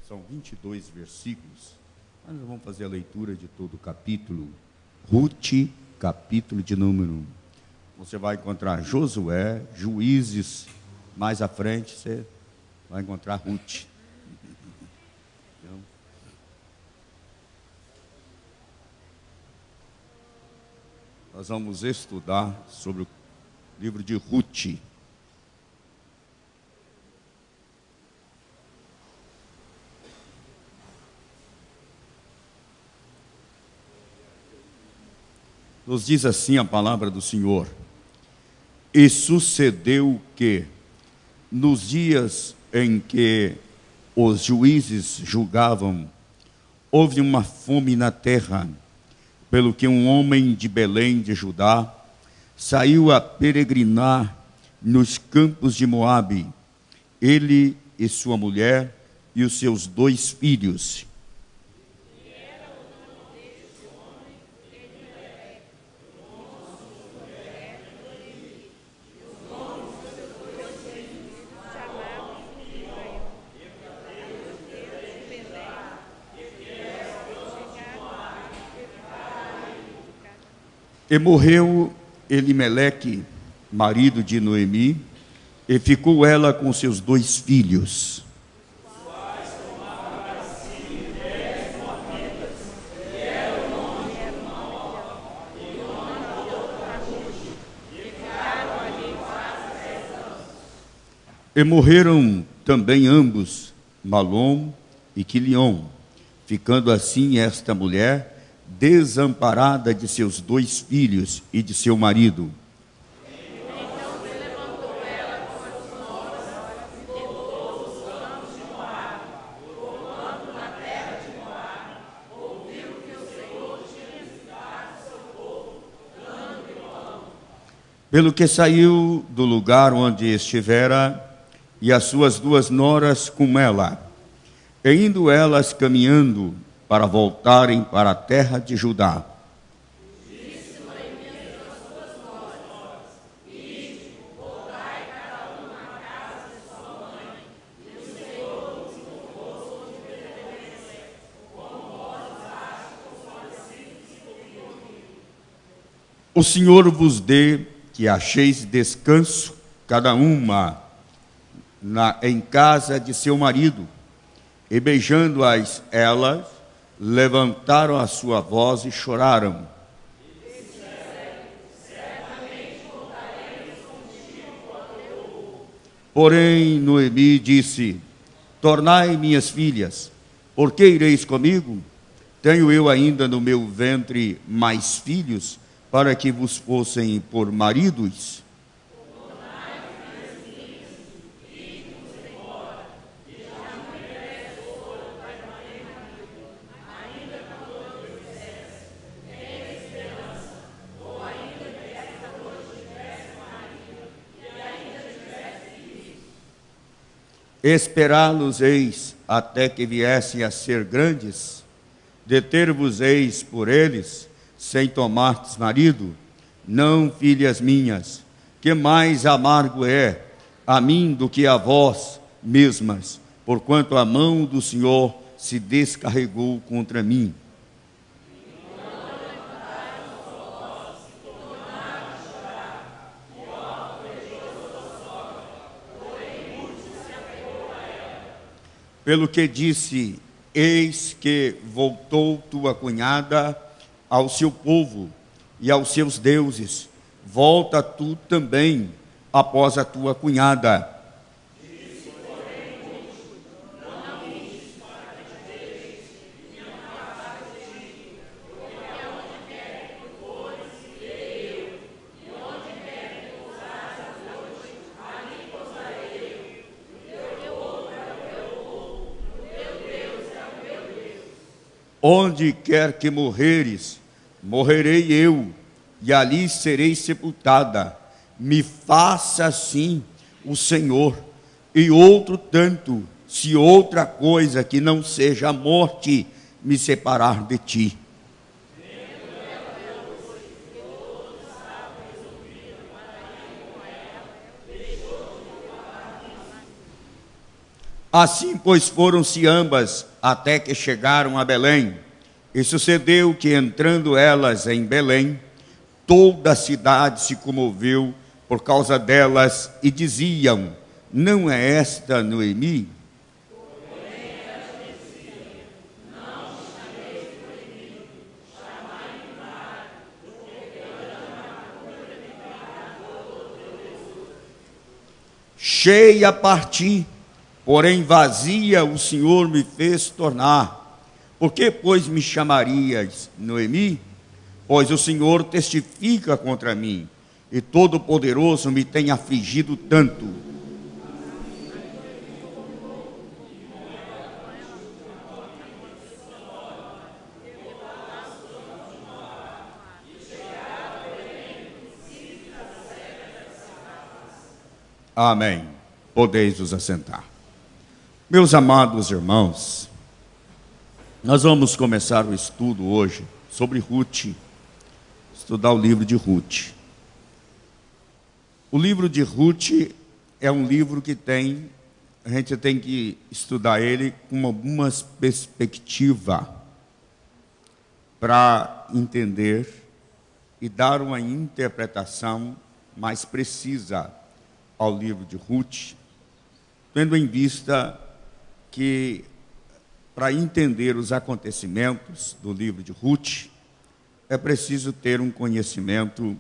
São 22 versículos, mas nós vamos fazer a leitura de todo o capítulo. Rute, capítulo de número 1. Você vai encontrar Josué, Juízes, mais à frente você vai encontrar Rute. Então, nós vamos estudar sobre o livro de Rute. Nos diz assim a palavra do Senhor: e sucedeu que, nos dias em que os juízes julgavam, houve uma fome na terra, pelo que um homem de Belém de Judá saiu a peregrinar nos campos de Moabe, ele e sua mulher e os seus 2 filhos. E morreu Elimeleque, marido de Noemi, e ficou ela com seus 2 filhos. E morreram também ambos, Malom e Quilion, ficando assim esta mulher desamparada de seus 2 filhos e de seu marido. Então se levantou ela com as noras e voltou os campos de Moabe. Voltando na terra de Moabe, ouviu que o Senhor tinha visitado seu povo, dando-lhe pão. Pelo que saiu do lugar onde estivera, e as suas 2 noras com ela, e indo elas caminhando para voltarem para a terra de Judá. Disse Noemi às suas noras: ide, voltai cada uma à casa de sua mãe, e o Senhor nos poupou de Betlém, como vós achas fortalecidos e ouvidos. O Senhor vos dê que acheis descanso, cada uma em casa de seu marido. E beijando-as elas, levantaram a sua voz e choraram. Porém, Noemi disse: tornai minhas filhas, por que ireis comigo? Tenho eu ainda no meu ventre mais filhos, para que vos fossem por maridos? Esperá-los-eis até que viessem a ser grandes? Deter-vos-eis por eles, sem tomardes marido? Não, filhas minhas, que mais amargo é a mim do que a vós mesmas, porquanto a mão do Senhor se descarregou contra mim. Pelo que disse: eis que voltou tua cunhada ao seu povo e aos seus deuses, volta tu também após a tua cunhada. Onde quer que morreres, morrerei eu, e ali serei sepultada. Me faça assim o Senhor, e outro tanto, se outra coisa que não seja a morte me separar de ti. Assim, pois, foram-se ambas até que chegaram a Belém. E sucedeu que, entrando elas em Belém, toda a cidade se comoveu por causa delas e diziam: não é esta Noemi? Cheia parti, porém vazia o Senhor me fez tornar. Por que, pois, me chamarias Noemi? Pois o Senhor testifica contra mim, e Todo-Poderoso me tem afligido tanto. Amém. Podeis vos assentar. Meus amados irmãos, nós vamos começar o estudo hoje sobre Ruth, estudar o livro de Ruth. O livro de Ruth é um livro que a gente tem que estudar ele com algumas perspectivas para entender e dar uma interpretação mais precisa ao livro de Ruth, tendo em vista que, para entender os acontecimentos do livro de Ruth, é preciso ter um conhecimento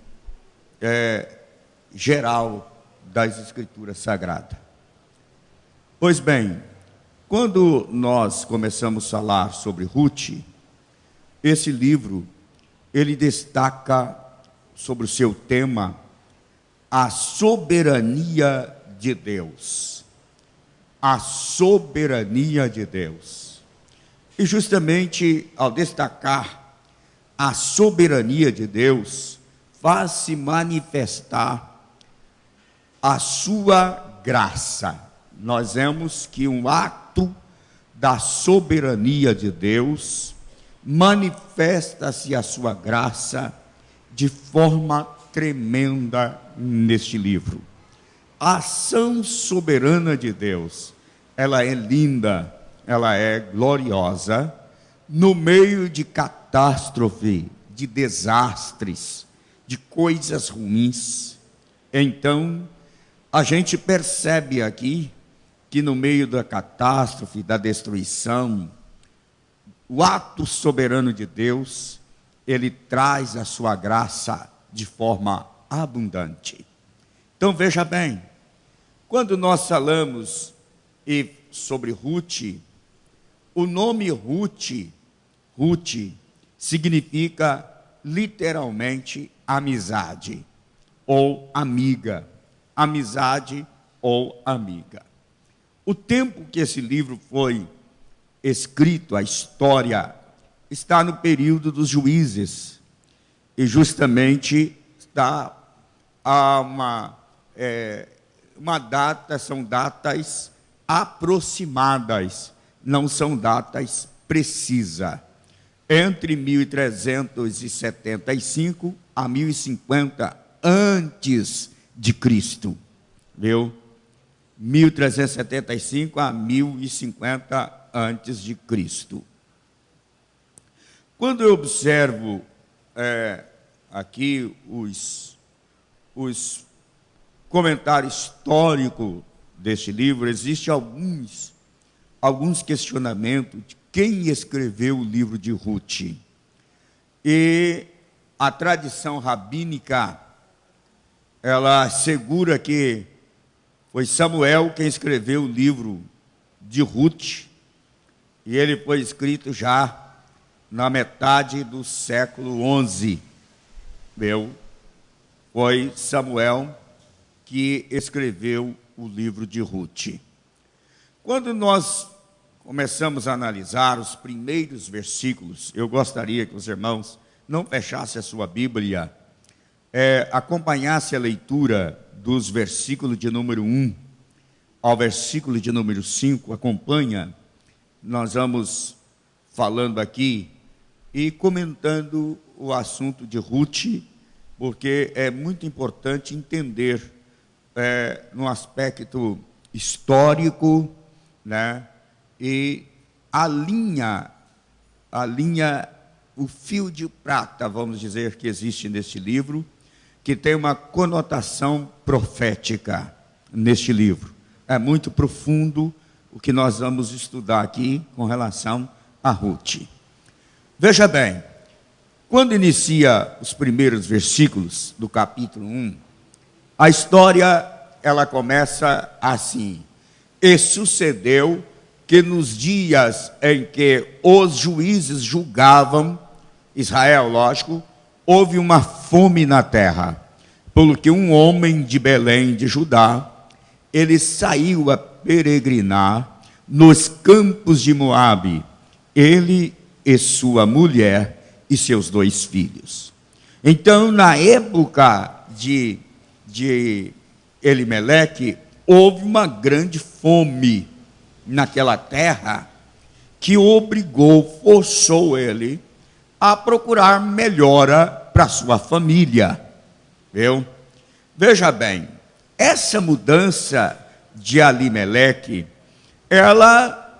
geral das Escrituras Sagradas. Pois bem, quando nós começamos a falar sobre Ruth, esse livro, ele destaca sobre o seu tema a soberania de Deus. A soberania de Deus. E justamente ao destacar a soberania de Deus, faz-se manifestar a sua graça. Nós vemos que um ato da soberania de Deus manifesta-se a sua graça de forma tremenda neste livro. A ação soberana de Deus, ela é linda, ela é gloriosa, no meio de catástrofe, de desastres, de coisas ruins. Então, a gente percebe aqui que no meio da catástrofe, da destruição, o ato soberano de Deus, ele traz a sua graça de forma abundante. Então veja bem, quando nós falamos sobre Ruth, o nome Ruth significa literalmente amizade ou amiga. Amizade ou amiga. O tempo que esse livro foi escrito, a história, está no período dos juízes. E justamente está a uma data, são datas aproximadas, não são datas precisas. Entre 1375 a 1050 antes de Cristo, viu? 1375 a 1050 antes de Cristo. Quando eu observo aqui os comentários históricos deste livro, existem alguns questionamentos de quem escreveu o livro de Ruth. E a tradição rabínica, ela assegura que foi Samuel quem escreveu o livro de Ruth, e ele foi escrito já na metade do século XI. Foi Samuel que escreveu o livro de Ruth. Quando nós começamos a analisar os primeiros versículos, eu gostaria que os irmãos não fechassem a sua Bíblia, acompanhasse a leitura dos versículos de número 1 ao versículo de número 5, acompanha. Nós vamos falando aqui e comentando o assunto de Ruth, porque é muito importante entender no aspecto histórico né? E a linha, o fio de prata, vamos dizer, que existe neste livro, que tem uma conotação profética neste livro. É muito profundo o que nós vamos estudar aqui com relação a Ruth. Veja bem, quando inicia os primeiros versículos do capítulo 1, a história, ela começa assim: e sucedeu que nos dias em que os juízes julgavam Israel, lógico, houve uma fome na terra, pelo que um homem de Belém de Judá, ele saiu a peregrinar nos campos de Moabe, ele e sua mulher e seus 2 filhos. Então, na época de Elimeleque, houve uma grande fome naquela terra, que forçou ele a procurar melhora para sua família. Viu? Veja bem, essa mudança de Elimeleque, ela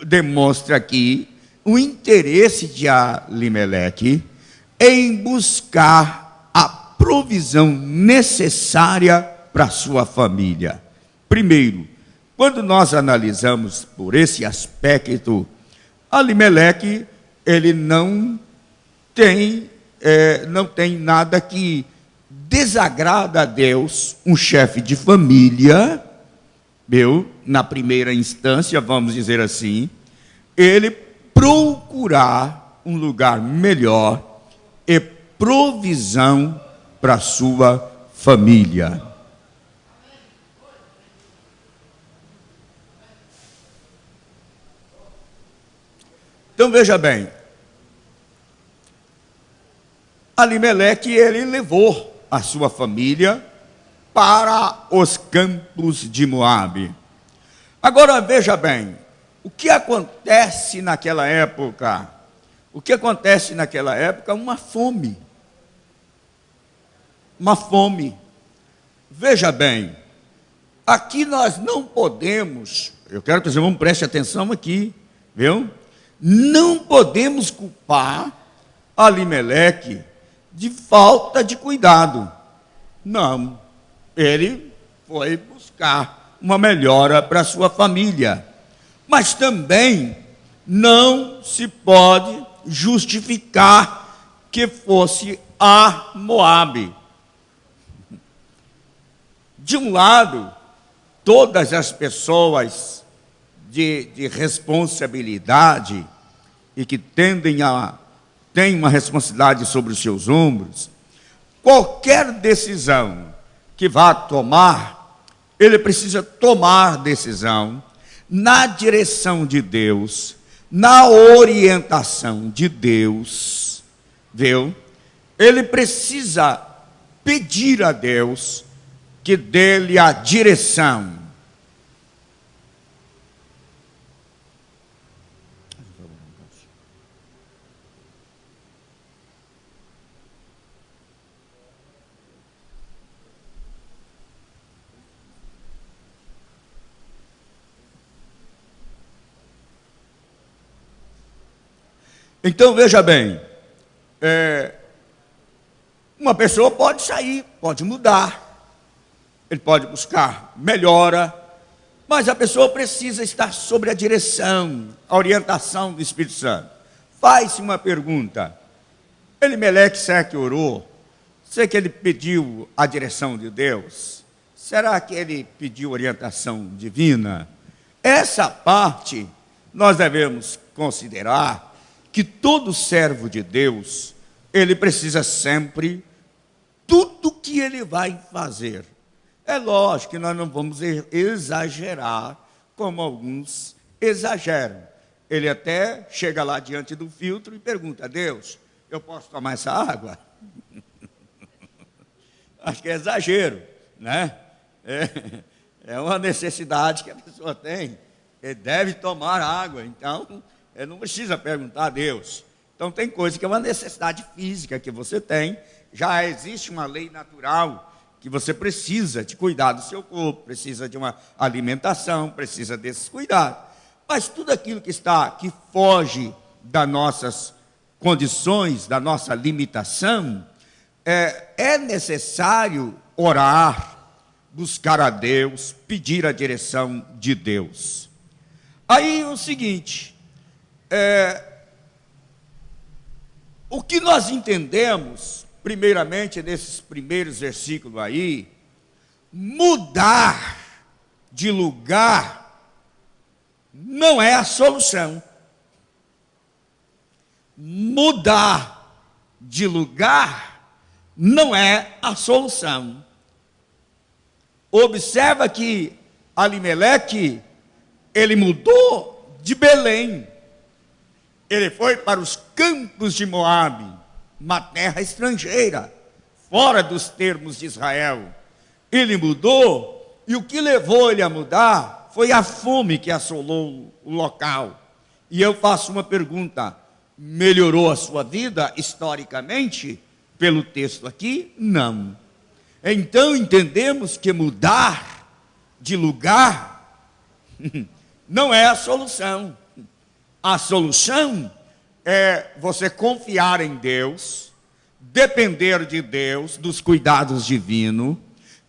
demonstra aqui o interesse de Elimeleque em buscar a provisão necessária para sua família. Primeiro, quando nós analisamos por esse aspecto, Elimeleque, ele não tem nada que desagrada a Deus, um chefe de família, na primeira instância, vamos dizer assim, ele procurar um lugar melhor e provisão para sua família. Então veja bem, Elimeleque, ele levou a sua família para os campos de Moabe. Agora veja bem, o que acontece naquela época? O que acontece naquela época? Uma fome. Uma fome. Veja bem, aqui nós não podemos, eu quero que vocês vão prestem atenção aqui, viu? Não podemos culpar Elimeleque de falta de cuidado. Não, ele foi buscar uma melhora para sua família. Mas também não se pode justificar que fosse a Moabe. De um lado, todas as pessoas de responsabilidade e que têm uma responsabilidade sobre os seus ombros, qualquer decisão que vá tomar, ele precisa tomar decisão na direção de Deus, na orientação de Deus, viu? Ele precisa pedir a Deus que dê-lhe a direção. Então, veja bem, uma pessoa pode sair, pode mudar, ele pode buscar melhora, mas a pessoa precisa estar sob a direção, a orientação do Espírito Santo. Faz-se uma pergunta: Elimeleque, será que orou? Será que ele pediu a direção de Deus? Será que ele pediu orientação divina? Essa parte nós devemos considerar, que todo servo de Deus, ele precisa sempre, tudo que ele vai fazer. É lógico que nós não vamos exagerar, como alguns exageram. Ele até chega lá diante do filtro e pergunta: Deus, eu posso tomar essa água? Acho que é exagero, né? É uma necessidade que a pessoa tem. Ele deve tomar água, então ele não precisa perguntar a Deus. Então tem coisa que é uma necessidade física que você tem. Já existe uma lei natural que você precisa de cuidar do seu corpo, precisa de uma alimentação, precisa desses cuidados. Mas tudo aquilo que foge das nossas condições, da nossa limitação, é necessário orar, buscar a Deus, pedir a direção de Deus. Aí o seguinte, o que nós entendemos, primeiramente, nesses primeiros versículos aí, mudar de lugar não é a solução. Mudar de lugar não é a solução. Observa que Alimeleque, ele mudou de Belém. Ele foi para os campos de Moabe, uma terra estrangeira, fora dos termos de Israel. Ele mudou, e o que levou ele a mudar foi a fome que assolou o local. E eu faço uma pergunta: melhorou a sua vida historicamente pelo texto aqui? Não. Então entendemos que mudar de lugar não é a solução. A solução é você confiar em Deus, depender de Deus, dos cuidados divinos,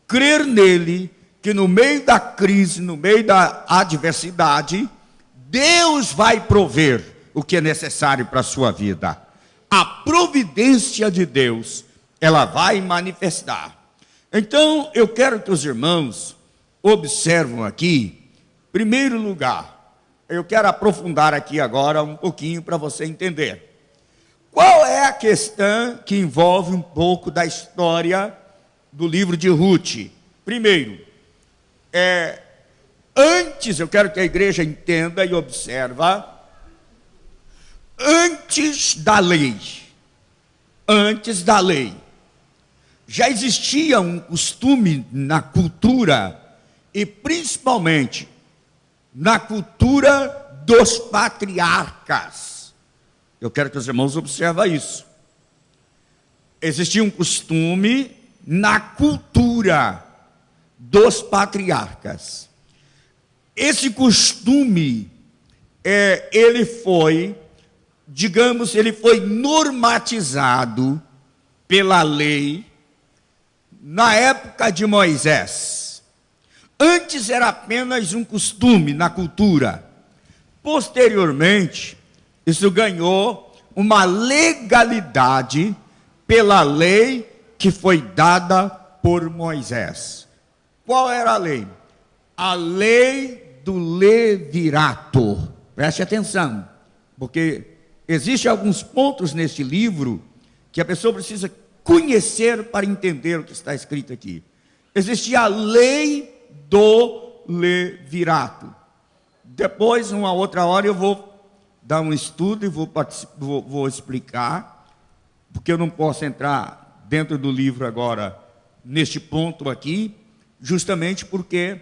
crer nele, que no meio da crise, no meio da adversidade, Deus vai prover o que é necessário para a sua vida. A providência de Deus, ela vai manifestar. Então, eu quero que os irmãos observam aqui, em primeiro lugar, eu quero aprofundar aqui agora um pouquinho para você entender. Qual é a questão que envolve um pouco da história do livro de Ruth? Primeiro, antes, eu quero que a igreja entenda e observa, antes da lei, já existia um costume na cultura, e principalmente na cultura dos patriarcas. Eu quero que os irmãos observem isso. Existia um costume na cultura dos patriarcas. Esse costume, ele foi normatizado pela lei na época de Moisés. Antes era apenas um costume na cultura. Posteriormente, isso ganhou uma legalidade pela lei que foi dada por Moisés. Qual era a lei? A lei do levirato. Preste atenção, porque existem alguns pontos neste livro que a pessoa precisa conhecer para entender o que está escrito aqui. Existia a lei do levirato. Depois, uma outra hora, eu vou dar um estudo e vou explicar, porque eu não posso entrar dentro do livro agora, neste ponto aqui, justamente porque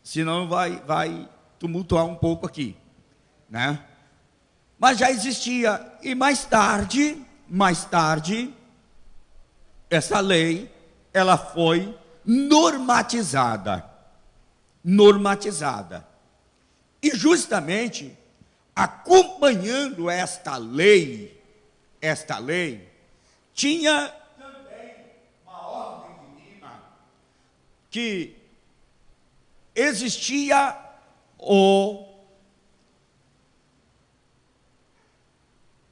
senão vai tumultuar um pouco aqui, né? Mas já existia, e mais tarde, essa lei, ela foi normatizada. E justamente, acompanhando esta lei, tinha também uma ordem divina, que existia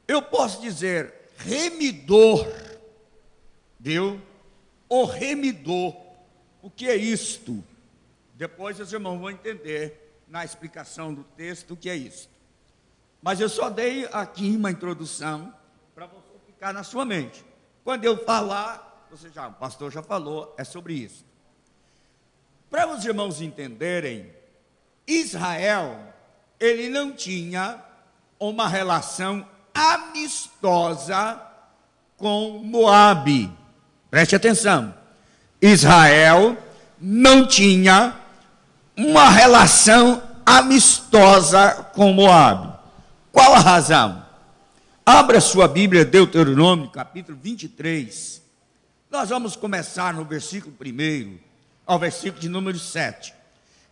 eu posso dizer, remidor, viu? O remidor. O que é isto? Depois os irmãos vão entender na explicação do texto o que é isso. Mas eu só dei aqui uma introdução para você ficar na sua mente. Quando eu falar, o pastor já falou, é sobre isso. Para os irmãos entenderem, Israel, ele não tinha uma relação amistosa com Moabe. Preste atenção. Israel não tinha uma relação amistosa com Moabe. Qual a razão? Abra sua Bíblia, Deuteronômio, capítulo 23. Nós vamos começar no versículo 1 ao versículo de número 7.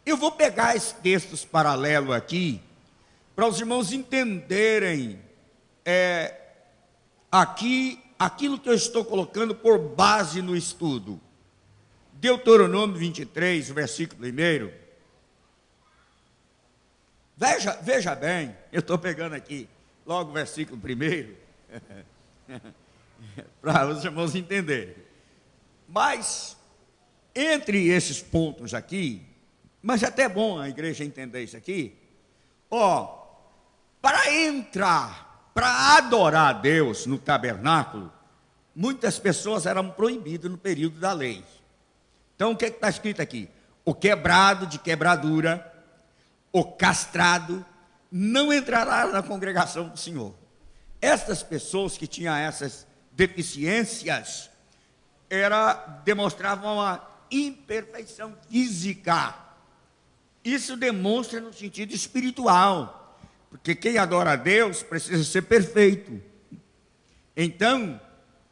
Eu vou pegar esses textos paralelos aqui, para os irmãos entenderem aqui aquilo que eu estou colocando por base no estudo. Deuteronômio 23, versículo 1. Veja bem, eu estou pegando aqui logo o versículo 1, para os irmãos entenderem. Mas, entre esses pontos aqui, mas é até bom a igreja entender isso aqui, para entrar, para adorar a Deus no tabernáculo, muitas pessoas eram proibidas no período da lei. Então, o que está escrito aqui? O quebrado de quebradura, o castrado, não entrará na congregação do Senhor. Essas pessoas que tinham essas deficiências, demonstravam uma imperfeição física. Isso demonstra no sentido espiritual, porque quem adora a Deus precisa ser perfeito. Então,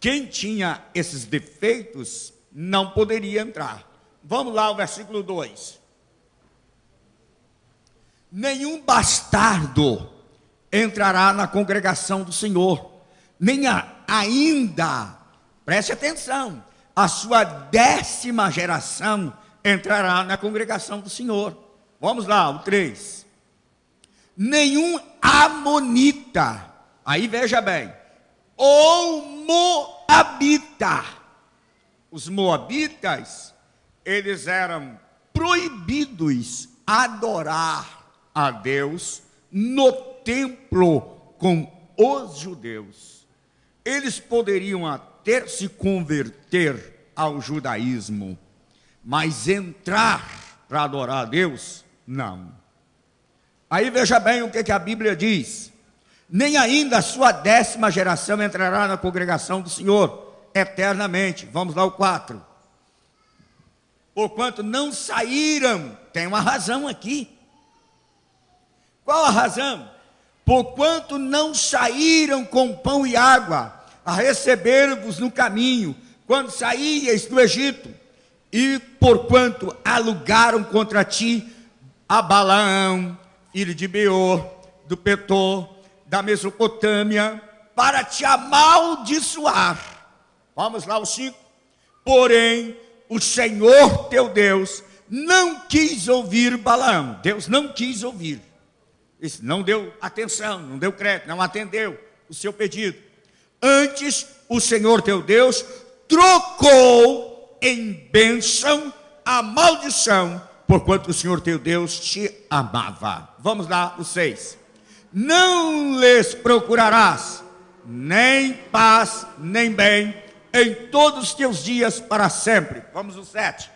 quem tinha esses defeitos não poderia entrar. Vamos lá ao versículo 2. Nenhum bastardo entrará na congregação do Senhor, nem ainda, preste atenção, a sua 10ª geração entrará na congregação do Senhor. Vamos lá, o 3. Nenhum amonita, aí veja bem, ou moabita. Os moabitas, eles eram proibidos adorar a Deus no templo com os judeus. Eles poderiam até se converter ao judaísmo, mas entrar para adorar a Deus, não. Aí veja bem o que a Bíblia diz: nem ainda a sua 10ª geração entrará na congregação do Senhor eternamente. Vamos lá o 4. Porquanto não saíram, tem uma razão aqui. Qual a razão? Porquanto não saíram com pão e água a receber-vos no caminho, quando saíeis do Egito, e porquanto alugaram contra ti a Balaão, filho de Beor, do Petor, da Mesopotâmia, para te amaldiçoar. Vamos lá o 5. Porém, o Senhor teu Deus não quis ouvir Balaão. Deus não quis ouvir. Isso não deu atenção, não deu crédito, não atendeu o seu pedido. Antes, o Senhor teu Deus trocou em bênção a maldição, porquanto o Senhor teu Deus te amava. Vamos lá, o 6. Não lhes procurarás nem paz, nem bem, em todos os teus dias para sempre. Vamos o 7.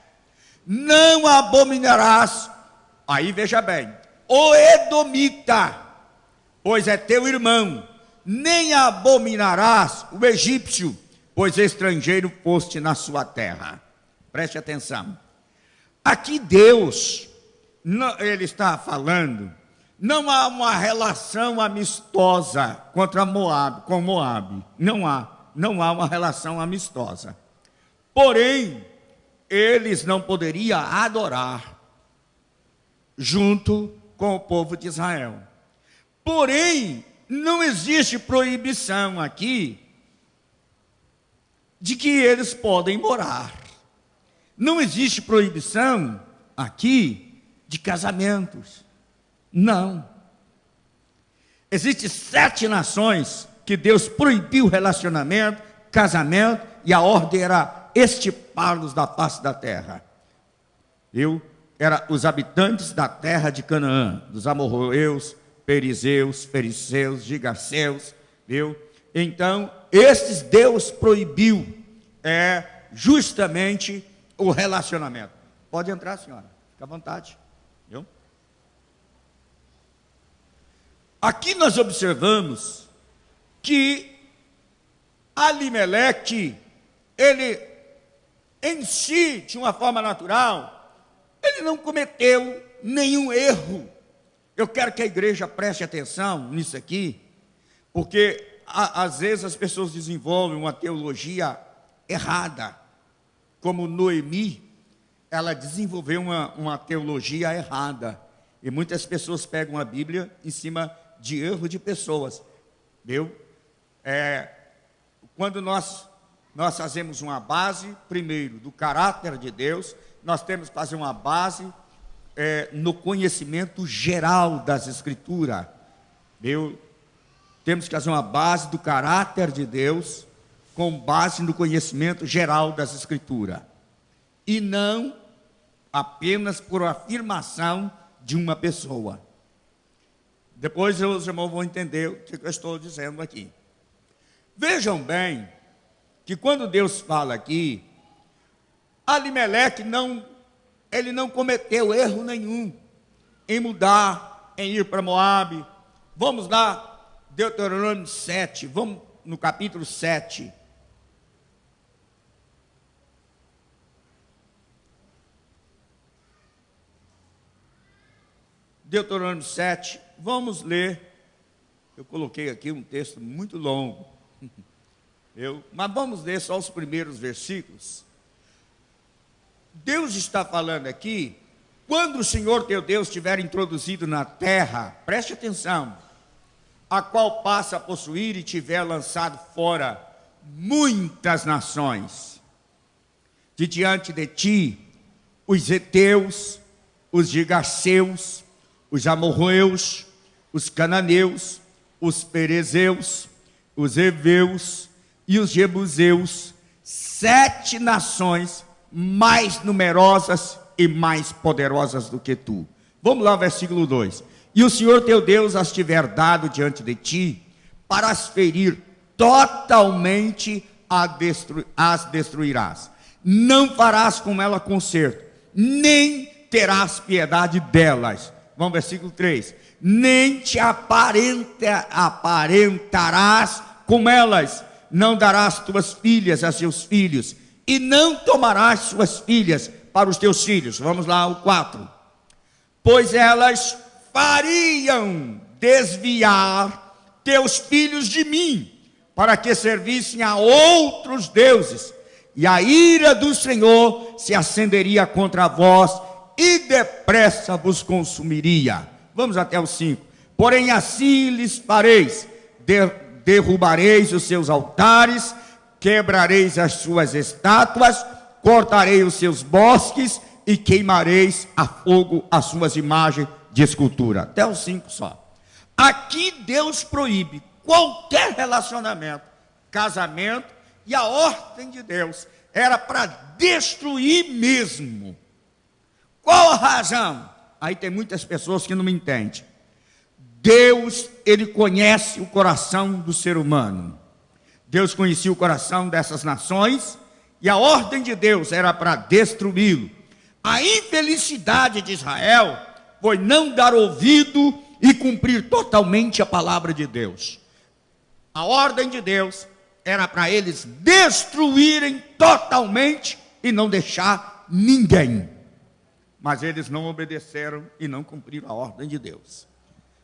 Não abominarás, aí veja bem, o edomita, pois é teu irmão, nem abominarás o egípcio, pois estrangeiro foste na sua terra. Preste atenção. Aqui Deus, ele está falando, não há uma relação amistosa com Moabe. Não há uma relação amistosa. Porém, eles não poderiam adorar junto com o povo de Israel. Porém, não existe proibição aqui de que eles podem morar. Não existe proibição aqui de casamentos. Não. Existem 7 nações que Deus proibiu relacionamento, casamento, e a ordem era extirpá-los da face da terra. Era os habitantes da terra de Canaã, dos amorreus, perizeus, fariseus, gigaseus, viu? Então, esses Deus proibiu justamente o relacionamento. Pode entrar, senhora, fica à vontade, viu? Aqui nós observamos que Alimeleque, ele em si, de uma forma natural, ele não cometeu nenhum erro. Eu quero que a igreja preste atenção nisso aqui, porque às vezes as pessoas desenvolvem uma teologia errada. Como Noemi, ela desenvolveu uma teologia errada. E muitas pessoas pegam a Bíblia em cima de erro de pessoas. Viu? Quando nós fazemos uma base, primeiro, do caráter de Deus, nós temos que fazer uma base no conhecimento geral das Escrituras. Viu? Temos que fazer uma base do caráter de Deus, com base no conhecimento geral das Escrituras. E não apenas por afirmação de uma pessoa. Depois os irmãos vão entender o que eu estou dizendo aqui. Vejam bem, que quando Deus fala aqui, Alimeleque ele não cometeu erro nenhum em mudar, em ir para Moabe. Vamos lá, Deuteronômio 7, vamos no capítulo 7. Deuteronômio 7, vamos ler. Eu coloquei aqui um texto muito longo, mas vamos ler só os primeiros versículos. Deus está falando aqui, quando o Senhor teu Deus tiver introduzido na terra, preste atenção, a qual passa a possuir e tiver lançado fora muitas nações, de diante de ti, os heteus, os gigaseus, os amorreus, os cananeus, os perezeus, os heveus e os jebuseus, 7 nações mais numerosas e mais poderosas do que tu. Vamos lá, versículo 2. E o Senhor teu Deus as tiver dado diante de ti, para as ferir totalmente, as destruirás. Não farás com ela conserto, nem terás piedade delas. Vamos, versículo 3. Nem te aparentarás com elas, não darás tuas filhas a seus filhos, e não tomarás suas filhas para os teus filhos. Vamos lá, o 4. Pois elas fariam desviar teus filhos de mim, para que servissem a outros deuses, e a ira do Senhor se acenderia contra vós, e depressa vos consumiria. Vamos até o 5. Porém assim lhes fareis, derrubareis os seus altares, quebrareis as suas estátuas, cortarei os seus bosques, e queimareis a fogo as suas imagens de escultura. Até o 5 só. Aqui Deus proíbe qualquer relacionamento, casamento, e a ordem de Deus era para destruir mesmo. Qual a razão? Aí tem muitas pessoas que não me entendem. Deus, ele conhece o coração do ser humano. Deus conhecia o coração dessas nações, e a ordem de Deus era para destruí-lo. A infelicidade de Israel foi não dar ouvido e cumprir totalmente a palavra de Deus. A ordem de Deus era para eles destruírem totalmente e não deixar ninguém. Mas eles não obedeceram e não cumpriram a ordem de Deus.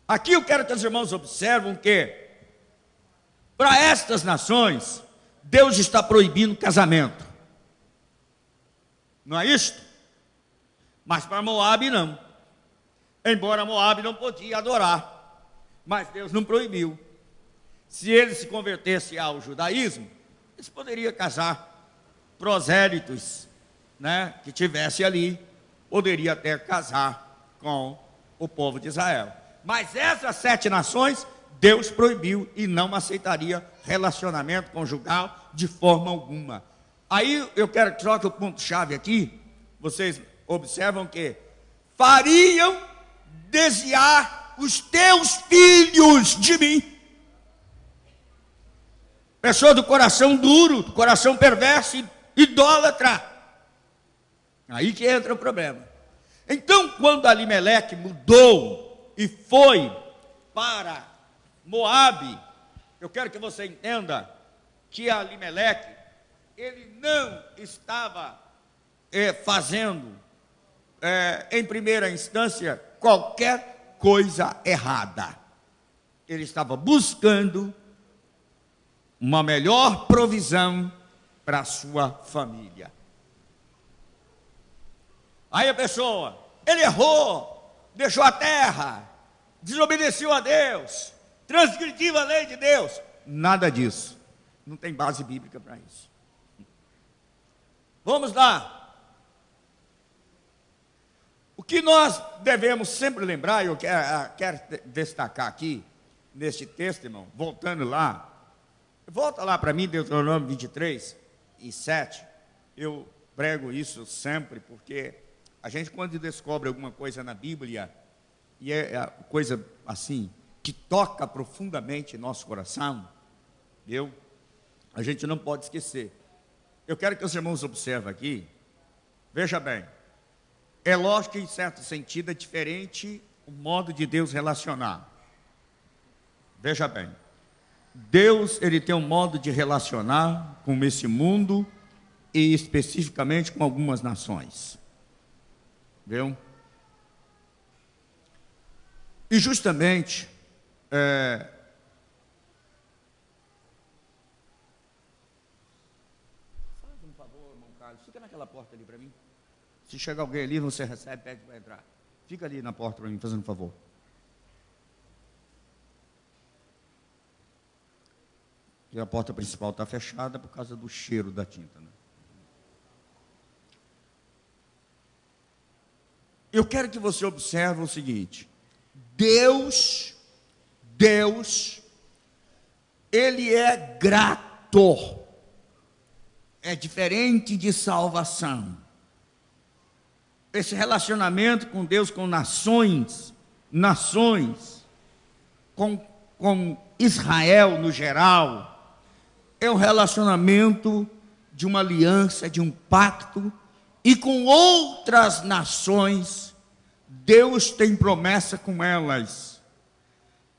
Aqui eu quero que os irmãos observam que, para estas nações, Deus está proibindo casamento. Não é isto? Mas para Moabe não. Embora Moabe não podia adorar, mas Deus não proibiu. Se eles se convertessem ao judaísmo, eles poderiam casar prosélitos, né, que tivesse ali, poderia até casar com o povo de Israel. Mas essas 7 nações, Deus proibiu e não aceitaria relacionamento conjugal de forma alguma. Aí eu quero que troque o ponto-chave aqui. Vocês observam que fariam desviar os teus filhos de mim. Pessoa do coração duro, do coração perverso, idólatra. Aí que entra o problema. Então, quando Alimeleque mudou e foi para Moabe, eu quero que você entenda que Alimeleque, ele não estava fazendo, em primeira instância, qualquer coisa errada. Ele estava buscando uma melhor provisão para a sua família. Aí a pessoa, ele errou, deixou a terra, desobedeceu a Deus, transgrediu a lei de Deus. Nada disso. Não tem base bíblica para isso. Vamos lá. O que nós devemos sempre lembrar, eu quero destacar aqui, neste texto, irmão, voltando lá, volta lá para mim, Deuteronômio 23 e 7, eu prego isso sempre, porque a gente quando descobre alguma coisa na Bíblia, e é coisa assim, que toca profundamente nosso coração, viu? A gente não pode esquecer. Eu quero que os irmãos observem aqui, veja bem, é lógico que em certo sentido é diferente o modo de Deus relacionar. Veja bem, Deus ele tem um modo de relacionar com esse mundo e especificamente com algumas nações. Viu? E justamente, faz um favor, irmão Carlos, fica naquela porta ali para mim. Se chegar alguém ali, você recebe, pede para entrar. Fica ali na porta para mim, fazendo um favor. E a porta principal está fechada por causa do cheiro da tinta, né? Eu quero que você observe o seguinte: Deus, Ele é grato. É diferente de salvação. Esse relacionamento com Deus, com nações, com Israel no geral, é um relacionamento de uma aliança, de um pacto, e com outras nações, Deus tem promessa com elas.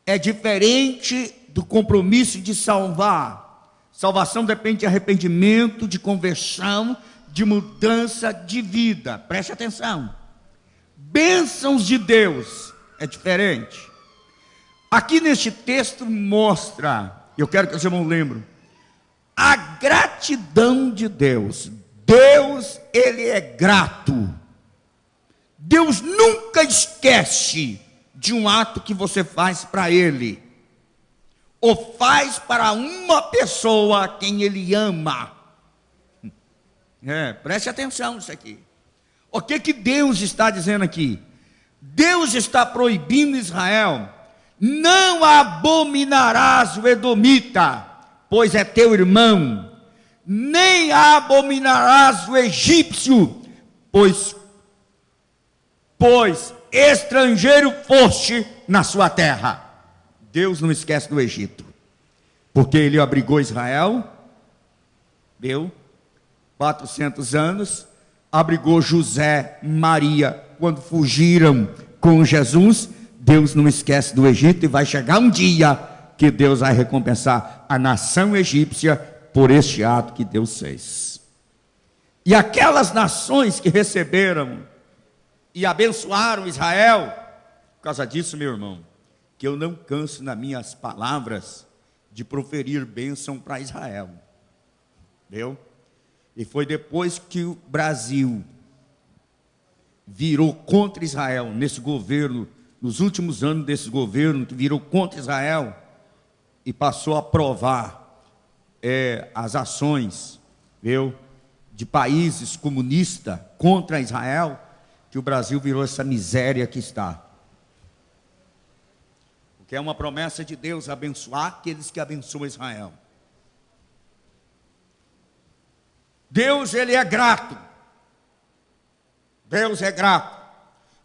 É diferente do compromisso de salvar. Salvação depende de arrependimento, de conversão, de mudança de vida. Preste atenção. Bênçãos de Deus é diferente. Aqui neste texto mostra, eu quero que os irmãos lembrem, a gratidão de Deus. Deus, Ele é grato. Deus nunca esquece de um ato que você faz para Ele, ou faz para uma pessoa a quem Ele ama. Preste atenção nisso aqui. O que Deus está dizendo aqui? Deus está proibindo Israel: não abominarás o edomita, pois é teu irmão, nem abominarás o egípcio, pois estrangeiro foste na sua terra. Deus não esquece do Egito, porque Ele abrigou Israel, deu 400 anos, abrigou José, Maria, quando fugiram com Jesus. Deus não esquece do Egito, e vai chegar um dia que Deus vai recompensar a nação egípcia por este ato que Deus fez. E aquelas nações que receberam e abençoaram Israel, por causa disso, meu irmão, que eu não canso nas minhas palavras de proferir bênção para Israel. Viu? E foi depois que o Brasil virou contra Israel, nesse governo, nos últimos anos desse governo, que virou contra Israel, e passou a aprovar as ações, viu, de países comunistas contra Israel, que o Brasil virou essa miséria que está. Porque é uma promessa de Deus abençoar aqueles que abençoam Israel. Deus, Ele é grato. Deus é grato.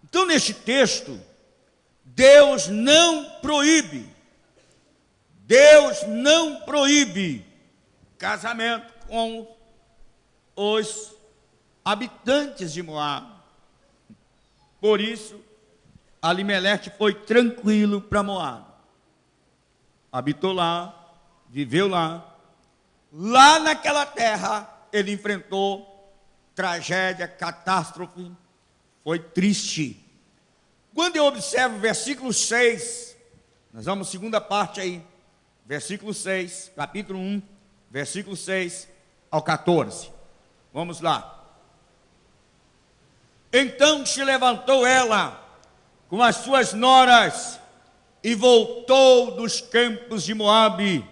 Então, neste texto, Deus não proíbe casamento com os habitantes de Moab. Por isso, Alimeleque foi tranquilo para Moab. Habitou lá, viveu lá. Lá naquela terra, ele enfrentou tragédia, catástrofe, foi triste. Quando eu observo o versículo 6, nós vamos segunda parte aí, versículo 6, capítulo 1, versículo 6, ao 14. Vamos lá. Então se levantou ela com as suas noras e voltou dos campos de Moabe,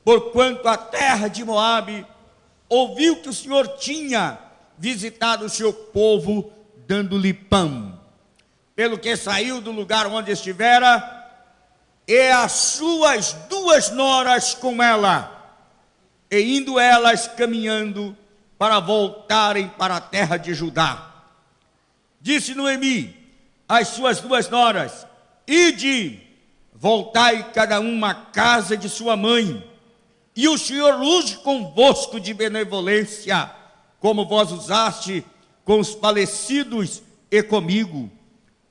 porquanto a terra de Moabe ouviu que o Senhor tinha visitado o seu povo, dando-lhe pão. Pelo que saiu do lugar onde estivera, e as suas 2 noras com ela, e indo elas caminhando para voltarem para a terra de Judá. Disse Noemi às suas 2 noras: ide, voltai cada uma à casa de sua mãe, e o Senhor use convosco de benevolência, como vós usaste com os falecidos e comigo.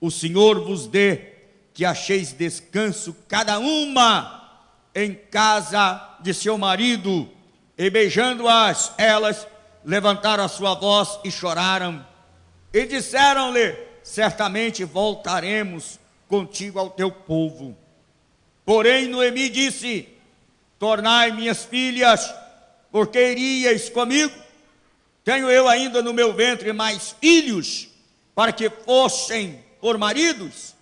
O Senhor vos dê que acheis descanso cada uma em casa de seu marido. E beijando-as, elas levantaram a sua voz e choraram. E disseram-lhe: certamente voltaremos contigo ao teu povo. Porém Noemi disse: tornai, minhas filhas, porque iríeis comigo? Tenho eu ainda no meu ventre mais filhos, para que fossem por maridos?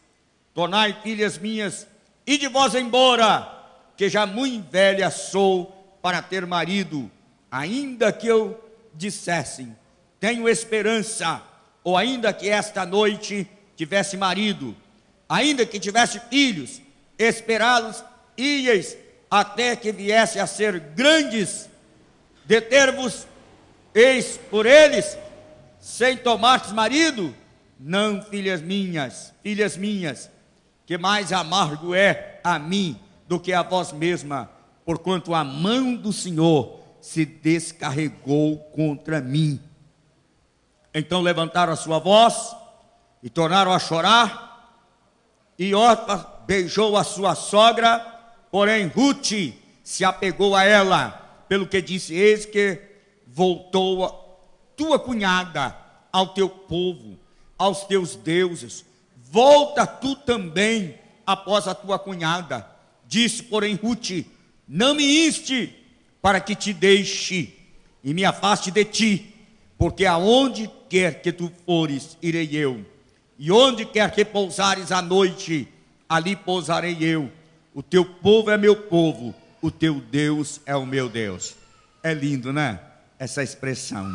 Tornai, filhas minhas, e de vós embora, que já muito velha sou para ter marido. Ainda que eu dissessem: tenho esperança, ou ainda que esta noite tivesse marido, ainda que tivesse filhos, esperá-los íeis até que viesse a ser grandes, deter-vos eis por eles, sem tomardes marido? Não, filhas minhas, que mais amargo é a mim do que a vós mesma, porquanto a mão do Senhor se descarregou contra mim. Então levantaram a sua voz e tornaram a chorar, e Orfa beijou a sua sogra, porém Rute se apegou a ela, pelo que disse: eis que voltou a tua cunhada ao teu povo, aos teus deuses, volta tu também após a tua cunhada. Disse, porém, Rute: não me inste para que te deixe e me afaste de ti, porque aonde quer que tu fores, irei eu, e onde quer que pousares à noite, ali pousarei eu. O teu povo é meu povo, o teu Deus é o meu Deus. É lindo, né? Essa expressão.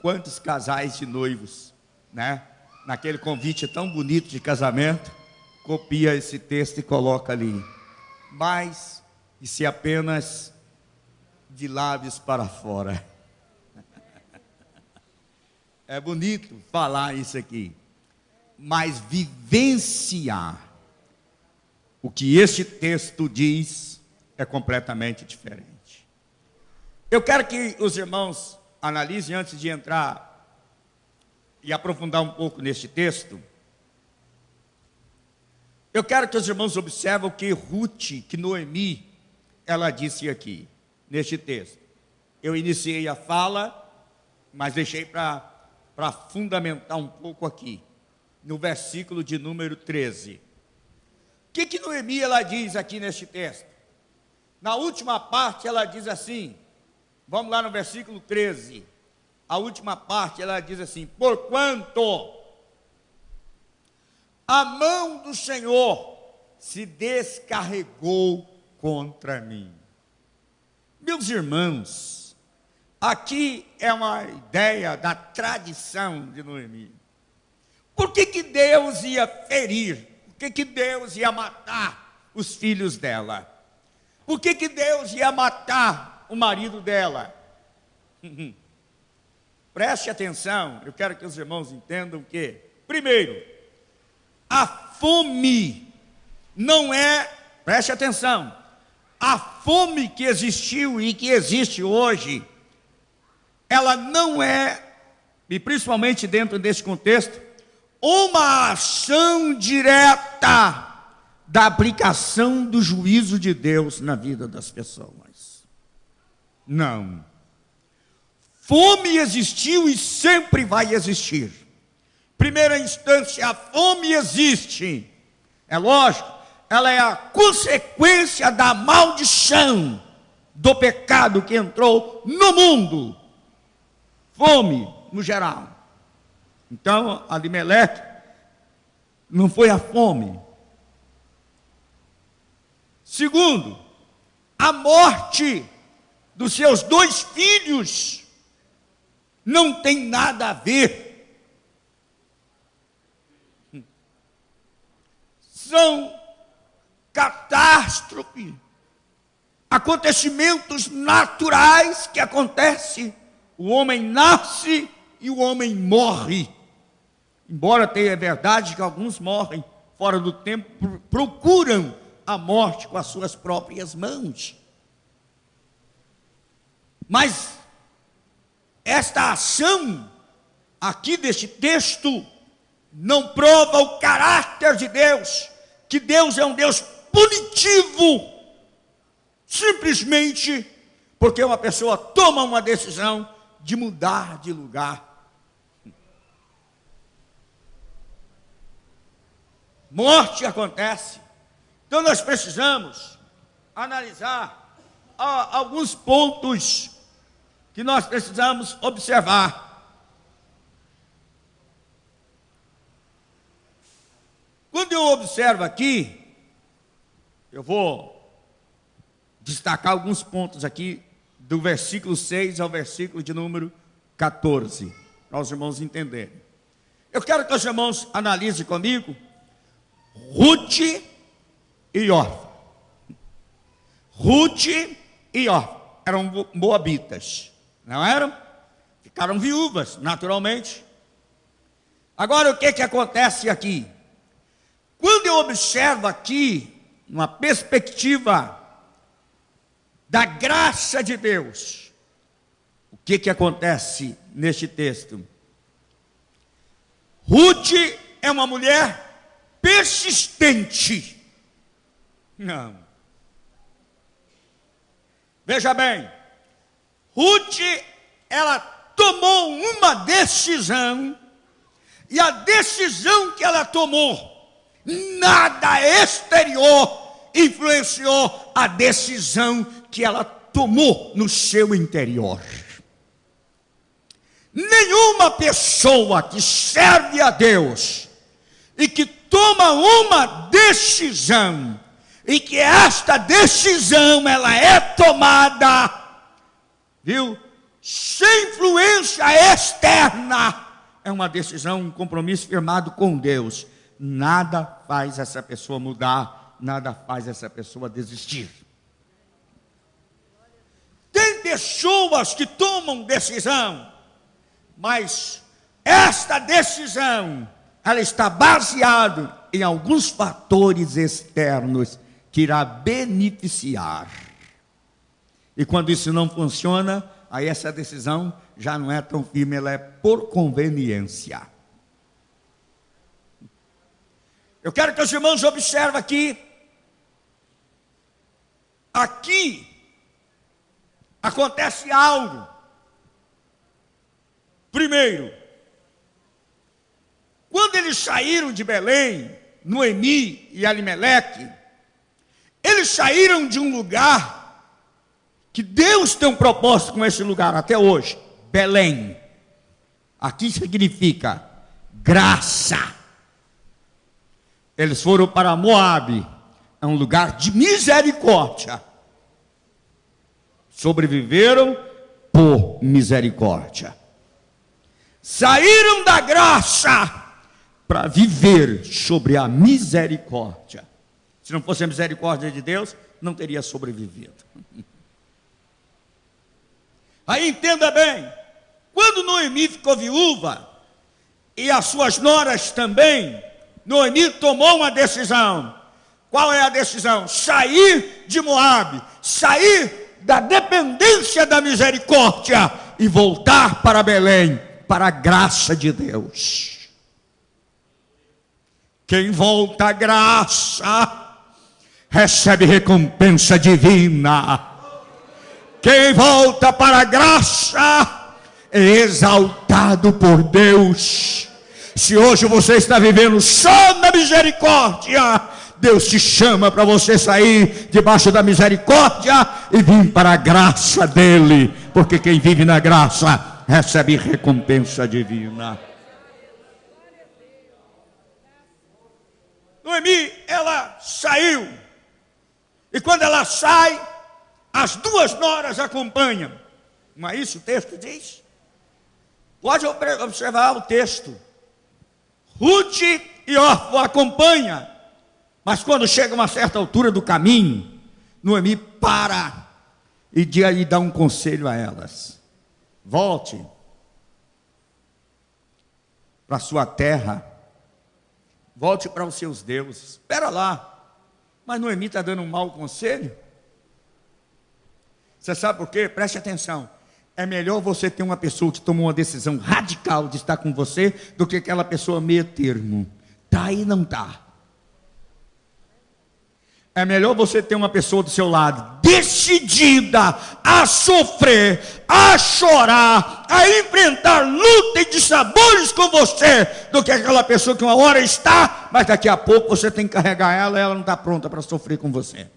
Quantos casais de noivos, né? Naquele convite tão bonito de casamento, copia esse texto e coloca ali: mas e se apenas de lábios para fora. É bonito falar isso aqui, mas vivenciar o que este texto diz é completamente diferente. Eu quero que os irmãos analisem, antes de entrar e aprofundar um pouco neste texto. Eu quero que os irmãos observem o que Rute, que Noemi, ela disse aqui, neste texto. Eu iniciei a fala, mas deixei para fundamentar um pouco aqui, no versículo de número 13. O que Noemi ela diz aqui neste texto? Na última parte ela diz assim, vamos lá no versículo 13, a última parte ela diz assim: porquanto a mão do Senhor se descarregou contra mim. Meus irmãos, aqui é uma ideia da tradição de Noemi. Por que Deus ia ferir? Por que Deus ia matar os filhos dela? Por que Deus ia matar o marido dela? Preste atenção, eu quero que os irmãos entendam que, primeiro, a fome não é, preste atenção, a fome que existiu e que existe hoje, ela não é, e principalmente dentro desse contexto, uma ação direta da aplicação do juízo de Deus na vida das pessoas. Não. Fome existiu e sempre vai existir. Primeira instância, a fome existe. É lógico, ela é a consequência da maldição do pecado que entrou no mundo. Fome, no geral. Então, Abimeleque não foi a fome. Segundo, a morte dos seus 2 filhos não tem nada a ver. São catástrofes, acontecimentos naturais que acontecem. O homem nasce e o homem morre. Embora tenha verdade que alguns morrem fora do tempo, procuram a morte com as suas próprias mãos. Mas esta ação aqui deste texto não prova o caráter de Deus, que Deus é um Deus punitivo, simplesmente porque uma pessoa toma uma decisão de mudar de lugar. Morte acontece. Então nós precisamos analisar alguns pontos que nós precisamos observar. Quando eu observo aqui, eu vou destacar alguns pontos aqui, do versículo 6 ao versículo de número 14, para os irmãos entenderem. Eu quero que os irmãos analisem comigo Ruth e Orfa. Ruth e Orfa eram moabitas, não eram? Ficaram viúvas, naturalmente. Agora, o que acontece aqui? Quando eu observo aqui, uma perspectiva da graça de Deus, o que acontece neste texto? Ruth é uma mulher persistente. Não. Veja bem, Ruth, ela tomou uma decisão, e a decisão que ela tomou, nada exterior influenciou a decisão que ela tomou no seu interior. Nenhuma pessoa que serve a Deus e que toma uma decisão, e que esta decisão ela é tomada, viu, sem influência externa, é uma decisão, um compromisso firmado com Deus. Nada faz essa pessoa mudar, nada faz essa pessoa desistir. Tem pessoas que tomam decisão, mas esta decisão, ela está baseada em alguns fatores externos que irá beneficiar. E quando isso não funciona, aí essa decisão já não é tão firme, ela é por conveniência. Eu quero que os irmãos observem aqui acontece algo. Primeiro, quando eles saíram de Belém, Noemi e Abimeleque, eles saíram de um lugar que Deus tem um propósito com esse lugar até hoje, Belém. Aqui significa graça. Eles foram para Moabe, é um lugar de misericórdia. Sobreviveram por misericórdia. Saíram da graça para viver sobre a misericórdia. Se não fosse a misericórdia de Deus, não teria sobrevivido. Aí entenda bem, quando Noemi ficou viúva, e as suas noras também, Noemi tomou uma decisão. Qual é a decisão? Sair de Moabe, sair da dependência da misericórdia e voltar para Belém, para a graça de Deus. Quem volta à graça recebe recompensa divina. Quem volta para a graça é exaltado por Deus. Se hoje você está vivendo só na misericórdia, Deus te chama para você sair debaixo da misericórdia e vir para a graça dele, porque quem vive na graça recebe recompensa divina. Noemi, ela saiu, e quando ela sai, as duas noras acompanham. Não é isso o texto diz? Pode observar o texto. Ruth e Orfa acompanham, mas quando chega a uma certa altura do caminho, Noemi para e dá um conselho a elas: volte para a sua terra, volte para os seus deuses. Espera lá. Mas Noemi está dando um mau conselho. Você sabe por quê? Preste atenção. É melhor você ter uma pessoa que tomou uma decisão radical de estar com você, do que aquela pessoa meio termo. Está e não está. É melhor você ter uma pessoa do seu lado decidida a sofrer, a chorar, a enfrentar luta e dissabores com você, do que aquela pessoa que uma hora está, mas daqui a pouco você tem que carregar ela e ela não está pronta para sofrer com você.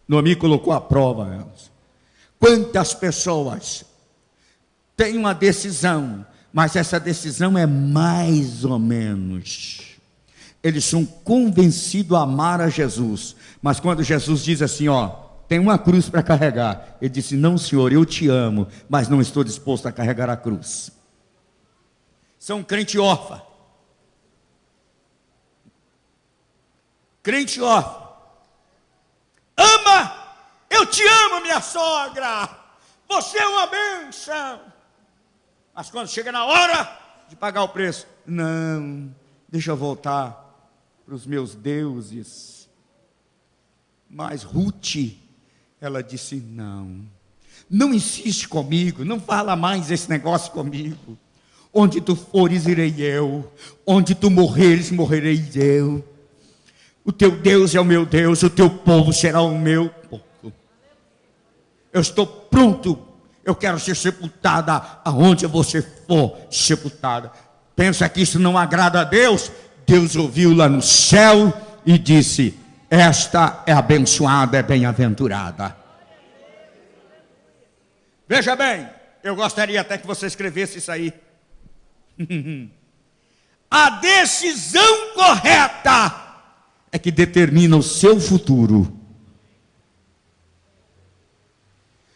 Noemi colocou à prova elas. Quantas pessoas têm uma decisão, mas essa decisão é mais ou menos. Eles são convencidos a amar a Jesus, mas quando Jesus diz assim, ó, tem uma cruz para carregar, ele disse: não, Senhor, eu te amo, mas não estou disposto a carregar a cruz. São crente órfã. Crente órfã. Ama, eu te amo, minha sogra, você é uma bênção. Mas quando chega na hora de pagar o preço, não, deixa eu voltar para os meus deuses. Mas Ruth, ela disse: não insiste comigo, não fala mais esse negócio comigo. Onde tu fores, irei eu, onde tu morreres, morrerei eu. O teu Deus é o meu Deus, o teu povo será o meu povo. Eu estou pronto, eu quero ser sepultada aonde você for sepultada. Pensa que isso não agrada a Deus? Deus ouviu lá no céu e disse: esta é abençoada, é bem-aventurada. Veja bem, eu gostaria até que você escrevesse isso aí. A decisão correta é que determina o seu futuro.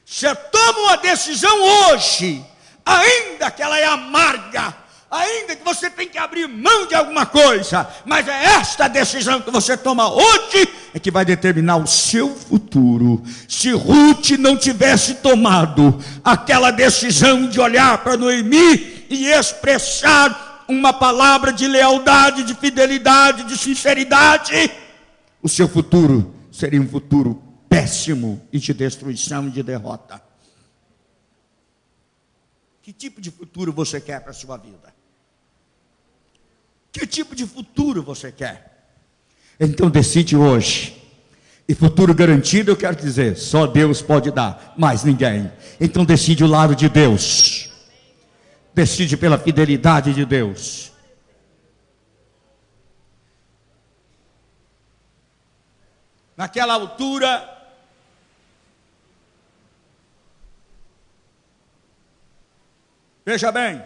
Você toma uma decisão hoje, ainda que ela é amarga, ainda que você tem que abrir mão de alguma coisa, mas é esta decisão que você toma hoje é que vai determinar o seu futuro. Se Ruth não tivesse tomado aquela decisão de olhar para Noemi e expressar uma palavra de lealdade, de fidelidade, de sinceridade, o seu futuro seria um futuro péssimo e de destruição e de derrota. Que tipo de futuro você quer para a sua vida? Que tipo de futuro você quer? Então decide hoje. E futuro garantido, eu quero dizer, só Deus pode dar, mais ninguém. Então decide o lado de Deus. Decide pela fidelidade de Deus. Naquela altura, veja bem,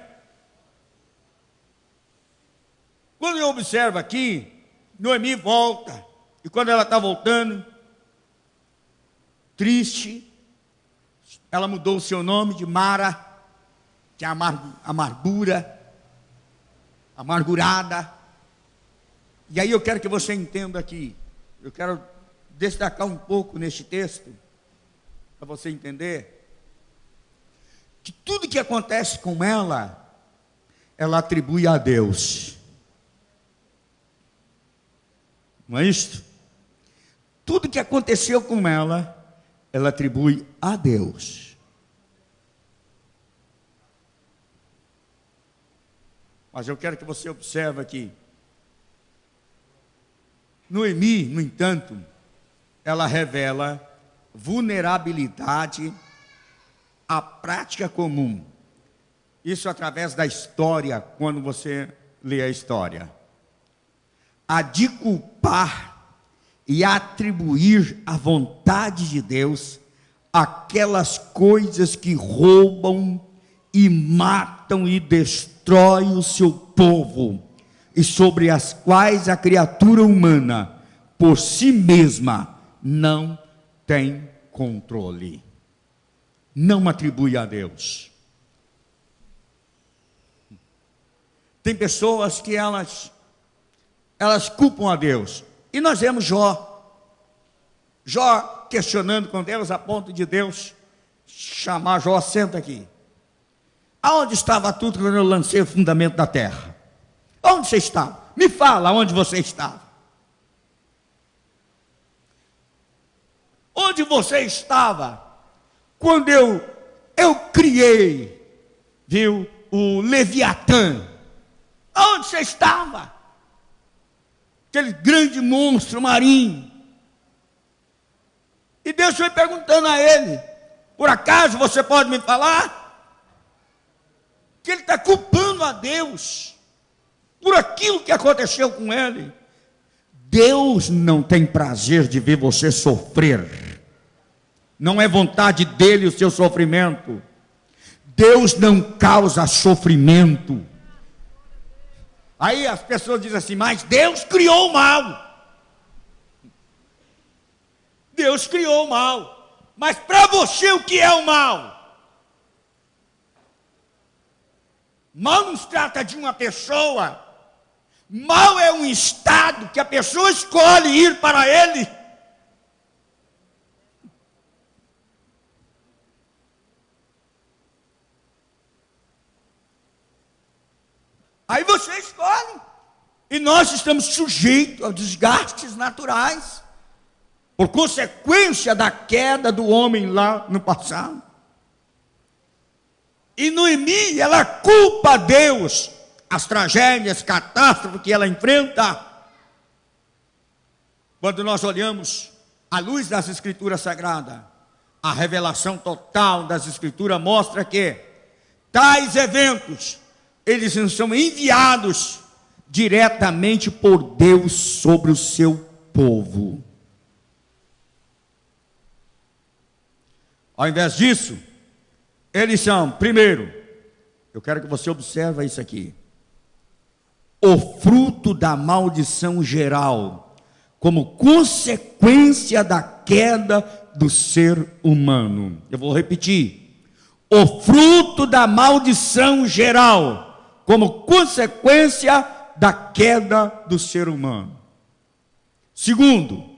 quando eu observo aqui, Noemi volta, e quando ela está voltando, triste, ela mudou o seu nome de Mara, que é amargura, amargurada. E aí eu quero que você entenda aqui, eu quero destacar um pouco neste texto, para você entender, que tudo que acontece com ela, ela atribui a Deus. Não é isso? Tudo que aconteceu com ela, ela atribui a Deus. Mas eu quero que você observe aqui. Noemi, no entanto, ela revela vulnerabilidade à prática comum. Isso através da história, quando você lê a história. a de culpar e atribuir à vontade de Deus aquelas coisas que roubam e matam e destroem o seu povo, e sobre as quais a criatura humana, por si mesma, não tem controle. Não atribui a Deus. Tem pessoas que elas culpam a Deus. E nós vemos Jó questionando com Deus, a ponto de Deus chamar Jó: senta aqui. Aonde estava tudo quando eu lancei o fundamento da terra? Onde você estava? Me fala onde você estava. Onde você estava quando eu criei, viu, o Leviatã? Onde você estava? Aquele grande monstro marinho. E Deus foi perguntando a ele: por acaso você pode me falar? Que ele está culpando a Deus por aquilo que aconteceu com ele. Deus não tem prazer de ver você sofrer. Não é vontade dele o seu sofrimento. Deus não causa sofrimento. Aí as pessoas dizem assim: mas Deus criou o mal. Deus criou o mal. Mas para você o que é o mal? Mal não se trata de uma pessoa. Mal é um estado que a pessoa escolhe ir para ele. Aí você escolhe. E nós estamos sujeitos a desgastes naturais, por consequência da queda do homem lá no passado. E Noemi, ela culpa a Deus, as tragédias, catástrofes que ela enfrenta. Quando nós olhamos à luz das Escrituras Sagradas, a revelação total das Escrituras mostra que tais eventos, eles não são enviados diretamente por Deus sobre o seu povo. Ao invés disso, eles são, primeiro, eu quero que você observe isso aqui: o fruto da maldição geral, como consequência da queda do ser humano. Eu vou repetir: o fruto da maldição geral, como consequência da queda do ser humano. Segundo,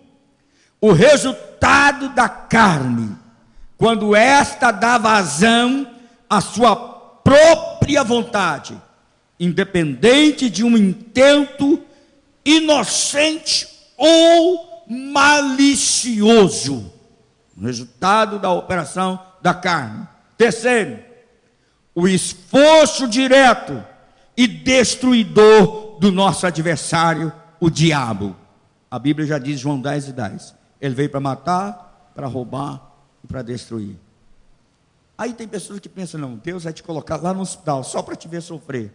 o resultado da carne, quando esta dá vazão à sua própria vontade, independente de um intento inocente ou malicioso, o resultado da operação da carne. Terceiro, o esforço direto e destruidor do nosso adversário, o diabo. A Bíblia já diz, João 10:10, ele veio para matar, para roubar e para destruir. Aí tem pessoas que pensam: não, Deus vai te colocar lá no hospital só para te ver sofrer.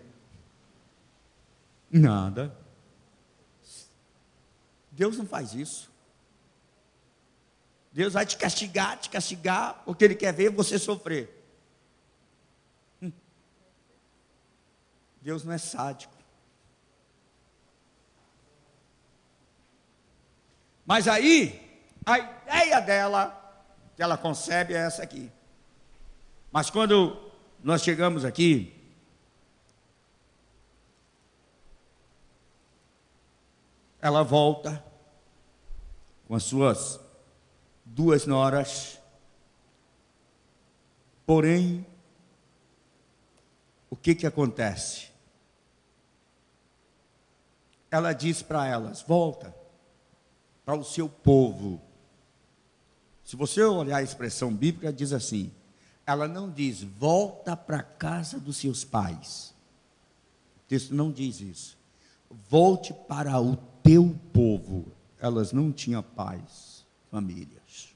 Nada. Deus não faz isso. Deus vai te castigar, porque Ele quer ver você sofrer. Deus não é sádico. Mas aí, a ideia dela, que ela concebe, é essa aqui. Mas quando nós chegamos aqui, ela volta com as suas 2 noras. Porém, o que acontece? Ela diz para elas: volta para o seu povo. Se você olhar a expressão bíblica, diz assim, ela não diz volta para a casa dos seus pais. O texto não diz isso. Volte para o teu povo. Elas não tinham pais, famílias.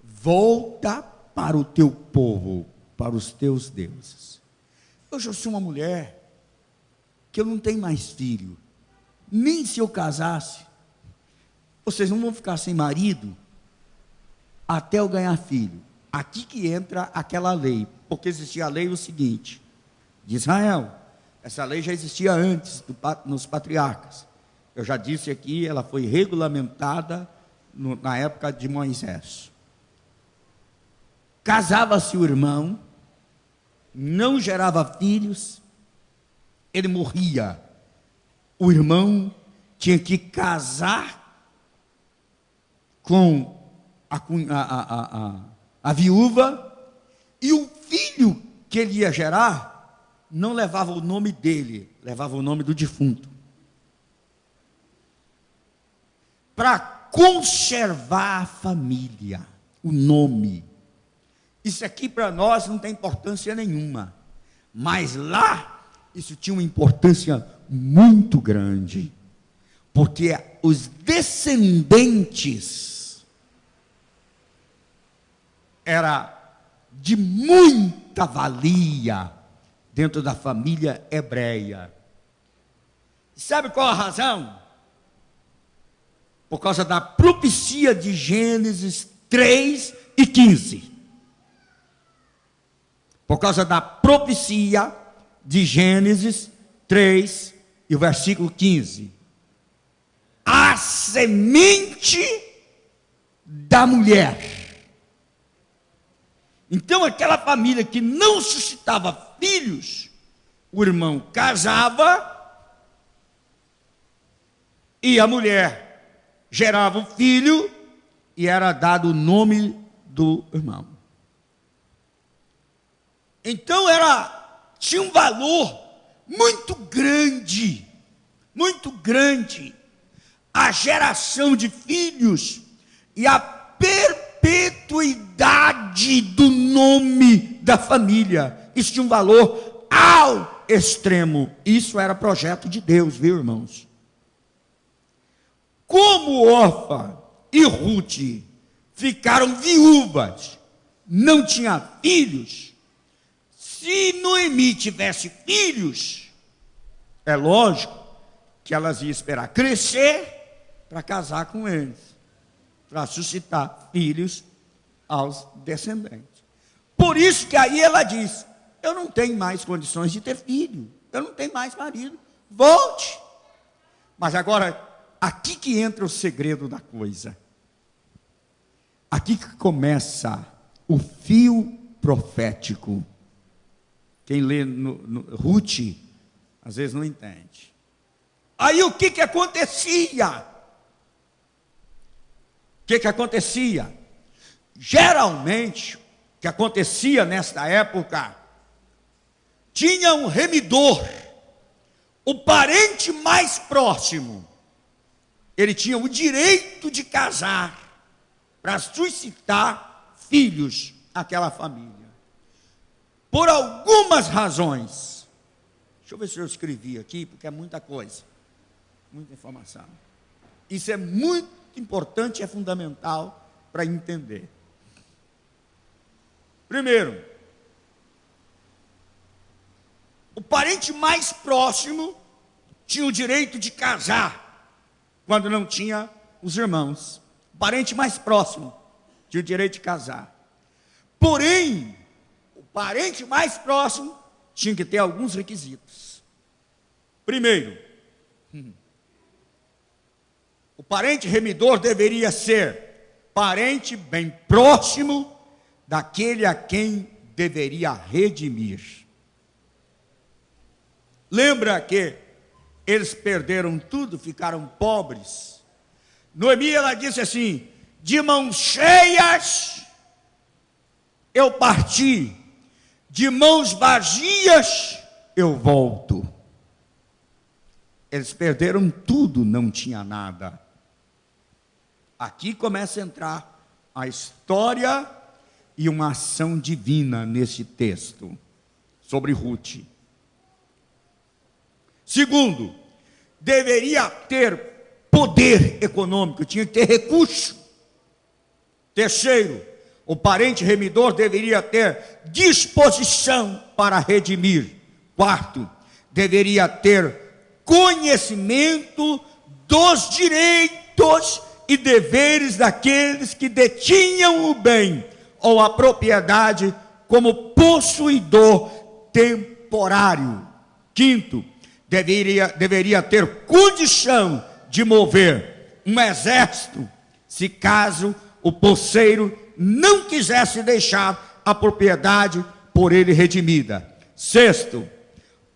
Volta para o teu povo, para os teus deuses. Eu já sou uma mulher que eu não tenho mais filho. Nem se eu casasse, vocês não vão ficar sem marido até eu ganhar filho. Aqui que entra aquela lei, porque existia a lei o seguinte, de Israel. Essa lei já existia antes, nos patriarcas. Eu já disse aqui, ela foi regulamentada na época de Moisés. Casava-se o irmão, não gerava filhos, ele morria. O irmão tinha que casar com a viúva, e o filho que ele ia gerar não levava o nome dele, levava o nome do defunto. Para conservar a família, o nome. Isso aqui para nós não tem importância nenhuma, mas lá isso tinha uma importância muito grande, porque os descendentes era de muita valia dentro da família hebreia. Sabe qual a razão? Por causa da profecia de Gênesis 3:15. Por causa da profecia de Gênesis 3 e o versículo 15. A semente da mulher. Então aquela família que não suscitava filhos, o irmão casava e a mulher gerava um filho e era dado o nome do irmão. Então tinha um valor muito grande a geração de filhos e a perpetuidade do nome da família. Isso tinha um valor ao extremo. Isso era projeto de Deus, viu, irmãos? Como Orfa e Ruth ficaram viúvas, não tinha filhos, se Noemi tivesse filhos, é lógico que elas iam esperar crescer para casar com eles, para suscitar filhos aos descendentes. Por isso que aí ela diz: eu não tenho mais condições de ter filho, eu não tenho mais marido, volte. Mas agora, aqui que entra o segredo da coisa. Aqui que começa o fio profético. Quem lê no Ruth, às vezes não entende. Aí o que acontecia? O que acontecia? Geralmente, o que acontecia nesta época, tinha um remidor, o parente mais próximo, ele tinha o direito de casar, para suscitar filhos àquela família. Por algumas razões. Deixa eu ver se eu escrevi aqui, porque é muita coisa, muita informação. Isso é muito importante, é fundamental para entender. Primeiro, o parente mais próximo tinha o direito de casar, quando não tinha os irmãos. O parente mais próximo tinha o direito de casar. Porém, o parente mais próximo tinha que ter alguns requisitos. Primeiro, o parente remidor deveria ser parente bem próximo daquele a quem deveria redimir. Lembra que eles perderam tudo, ficaram pobres. Noemi, ela disse assim: de mãos cheias eu parti, de mãos vazias eu volto. Eles perderam tudo, não tinha nada. Aqui começa a entrar a história e uma ação divina nesse texto sobre Ruth. Segundo, deveria ter poder econômico, tinha que ter recurso. Terceiro, o parente remidor deveria ter disposição para redimir. Quarto, deveria ter conhecimento dos direitos e deveres daqueles que detinham o bem ou a propriedade como possuidor temporário. Quinto, deveria ter condição de mover um exército, se caso o posseiro não quisesse deixar a propriedade por ele redimida. Sexto,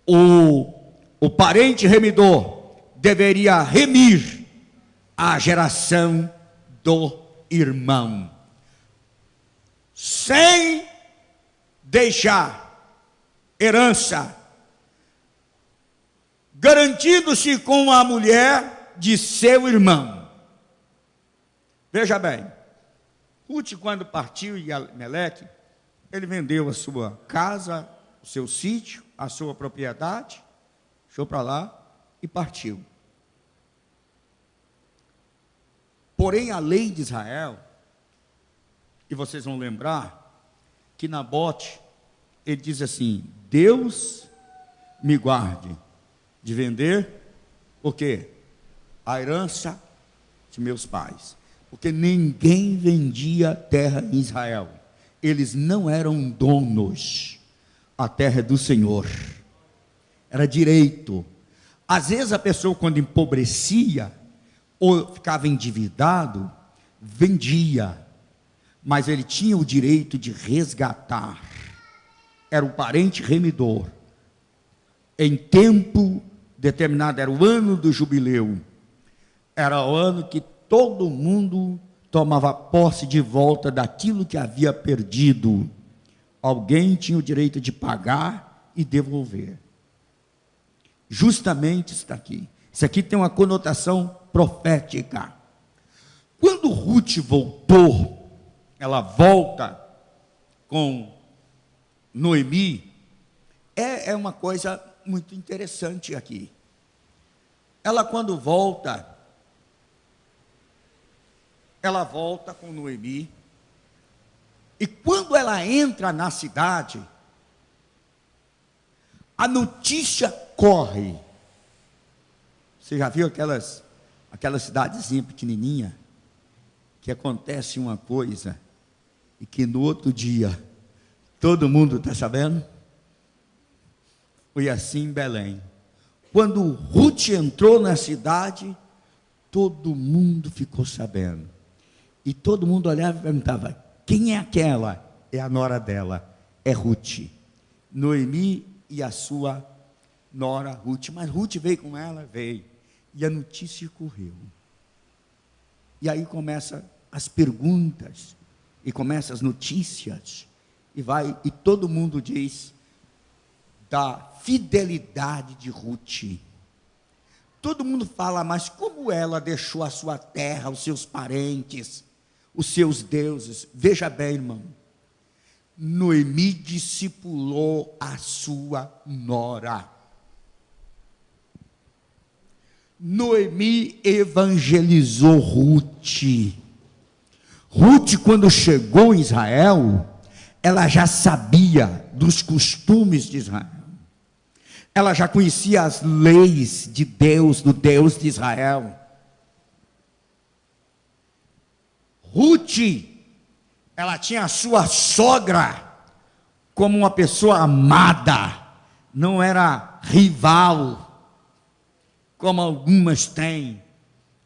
o parente remidor deveria remir a geração do irmão, sem deixar herança, garantindo-se com a mulher de seu irmão. Veja bem, Ruth, quando partiu de Elimeleque, ele vendeu a sua casa, o seu sítio, a sua propriedade, deixou para lá e partiu. Porém, a lei de Israel, e vocês vão lembrar, que Nabote, ele diz assim: Deus me guarde de vender, por quê? A herança de meus pais. Porque ninguém vendia terra em Israel. Eles não eram donos. A terra é do Senhor. Era direito. Às vezes a pessoa, quando empobrecia ou ficava endividado, vendia, mas ele tinha o direito de resgatar. Era o parente remidor. Em tempo determinado, era o ano do jubileu, era o ano que todo mundo tomava posse de volta daquilo que havia perdido. Alguém tinha o direito de pagar e devolver. Justamente está aqui. Isso aqui tem uma conotação profética. Quando Ruth voltou, ela volta com Noemi, é uma coisa muito interessante aqui. Ela, quando volta, ela volta com Noemi, e quando ela entra na cidade, a notícia corre. Você já viu aquelas cidadezinhas pequenininha, que acontece uma coisa, e que no outro dia, todo mundo está sabendo? Foi assim em Belém. Quando Ruth entrou na cidade, todo mundo ficou sabendo. E todo mundo olhava e perguntava: quem é aquela? É a nora dela, é Ruth. Noemi e a sua nora Ruth. Mas Ruth veio com ela? Veio. E a notícia correu. E aí começam as perguntas, e começam as notícias, e todo mundo diz da fidelidade de Ruth. Todo mundo fala: mas como ela deixou a sua terra, os seus parentes, os seus deuses? Veja bem, irmão, Noemi discipulou a sua nora. Noemi evangelizou Ruth. Ruth, quando chegou em Israel, ela já sabia dos costumes de Israel. Ela já conhecia as leis de Deus, do Deus de Israel. Ruth, ela tinha a sua sogra como uma pessoa amada, não era rival, como algumas têm,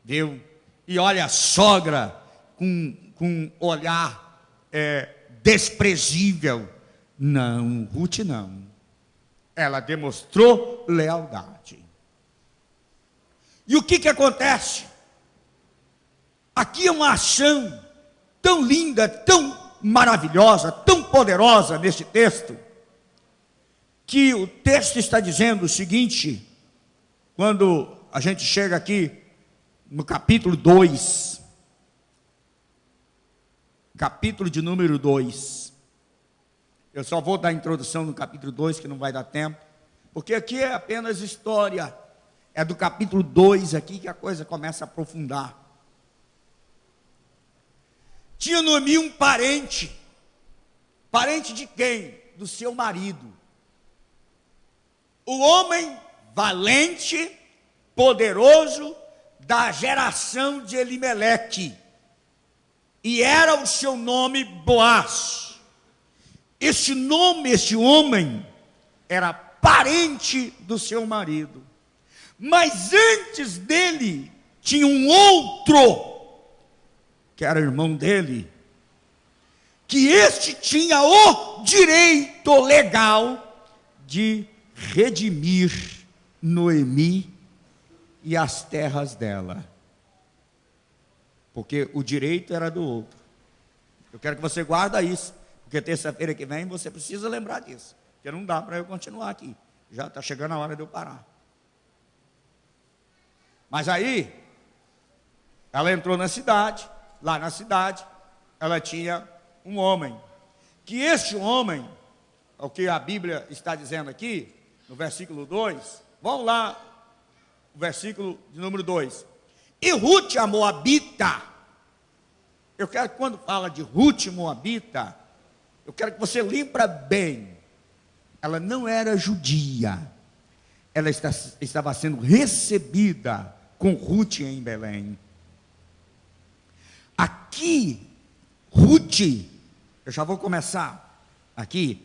viu? E olha a sogra com olhar desprezível. Não, Ruth não. Ela demonstrou lealdade. E o que acontece? Aqui é uma ação tão linda, tão maravilhosa, tão poderosa neste texto, que o texto está dizendo o seguinte, quando a gente chega aqui no capítulo 2, capítulo de número 2, eu só vou dar a introdução no capítulo 2, que não vai dar tempo, porque aqui é apenas história, é do capítulo 2 aqui que a coisa começa a aprofundar. Tinha Noemi um parente de quem? Do seu marido. O homem valente, poderoso da geração de Elimeleque, e era o seu nome Boaz. Este nome, este homem, era parente do seu marido, mas antes dele tinha um outro, que era irmão dele, que este tinha o direito legal de redimir Noemi e as terras dela, porque o direito era do outro. Eu quero que você guarde isso, porque terça-feira que vem você precisa lembrar disso, porque não dá para eu continuar aqui, já está chegando a hora de eu parar. Mas aí, ela entrou na cidade, lá na cidade, ela tinha um homem, que este homem, o que a Bíblia está dizendo aqui, no versículo 2, vamos lá, o versículo de número 2, e Ruth a Moabita, eu quero que quando fala de Ruth Moabita, eu quero que você lembra bem, ela não era judia, ela estava sendo recebida com Ruth em Belém. Aqui, Ruth, eu já vou começar aqui.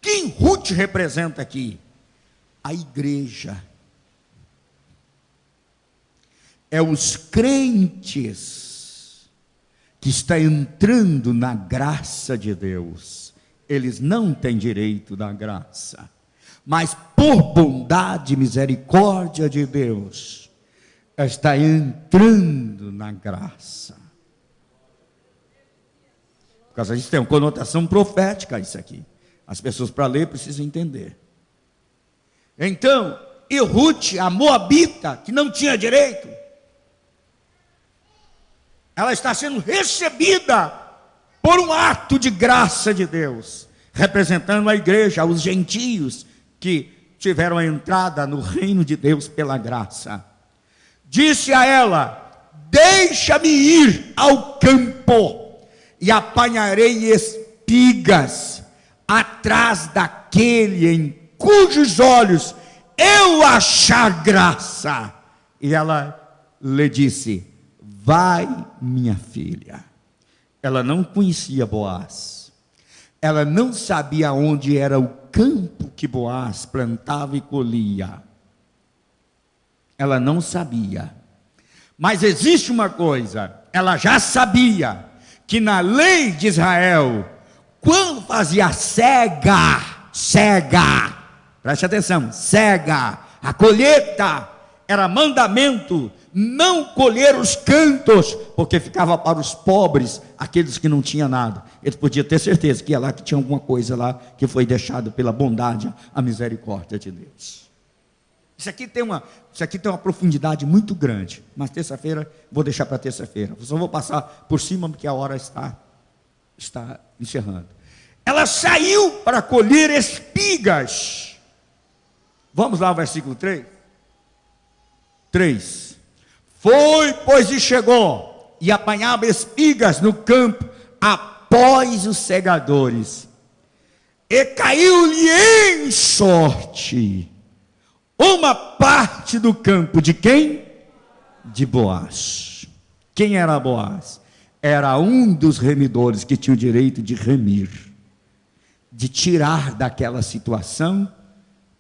Quem Ruth representa aqui? A igreja. É os crentes que estão entrando na graça de Deus. Eles não têm direito da graça, mas por bondade e misericórdia de Deus, está entrando na graça. Por causa disso tem uma conotação profética isso aqui. As pessoas para ler precisam entender. Então, e Ruth, a Moabita, que não tinha direito, ela está sendo recebida por um ato de graça de Deus, representando a igreja, os gentios que tiveram a entrada no reino de Deus pela graça. Disse a ela: deixa-me ir ao campo e apanharei espigas atrás daquele em cujos olhos eu achar graça. E ela lhe disse: vai, minha filha. Ela não conhecia Boaz, ela não sabia onde era o campo que Boaz plantava e colhia, ela não sabia. Mas existe uma coisa, ela já sabia, que na lei de Israel, quando fazia cega, preste atenção, cega, a colheita, era mandamento não colher os cantos, porque ficava para os pobres, aqueles que não tinham nada. Eles podiam ter certeza que ia lá, que tinha alguma coisa lá, que foi deixado pela bondade, a misericórdia de Deus. Isso aqui tem uma profundidade muito grande, mas terça-feira, vou deixar para terça-feira, só vou passar por cima, porque a hora está encerrando. Ela saiu para colher espigas. Vamos lá ao versículo 3. Foi, pois, e chegou, e apanhava espigas no campo, após os segadores, e caiu-lhe em sorte uma parte do campo de quem? De Boaz. Quem era Boaz? Era um dos remidores que tinha o direito de remir, de tirar daquela situação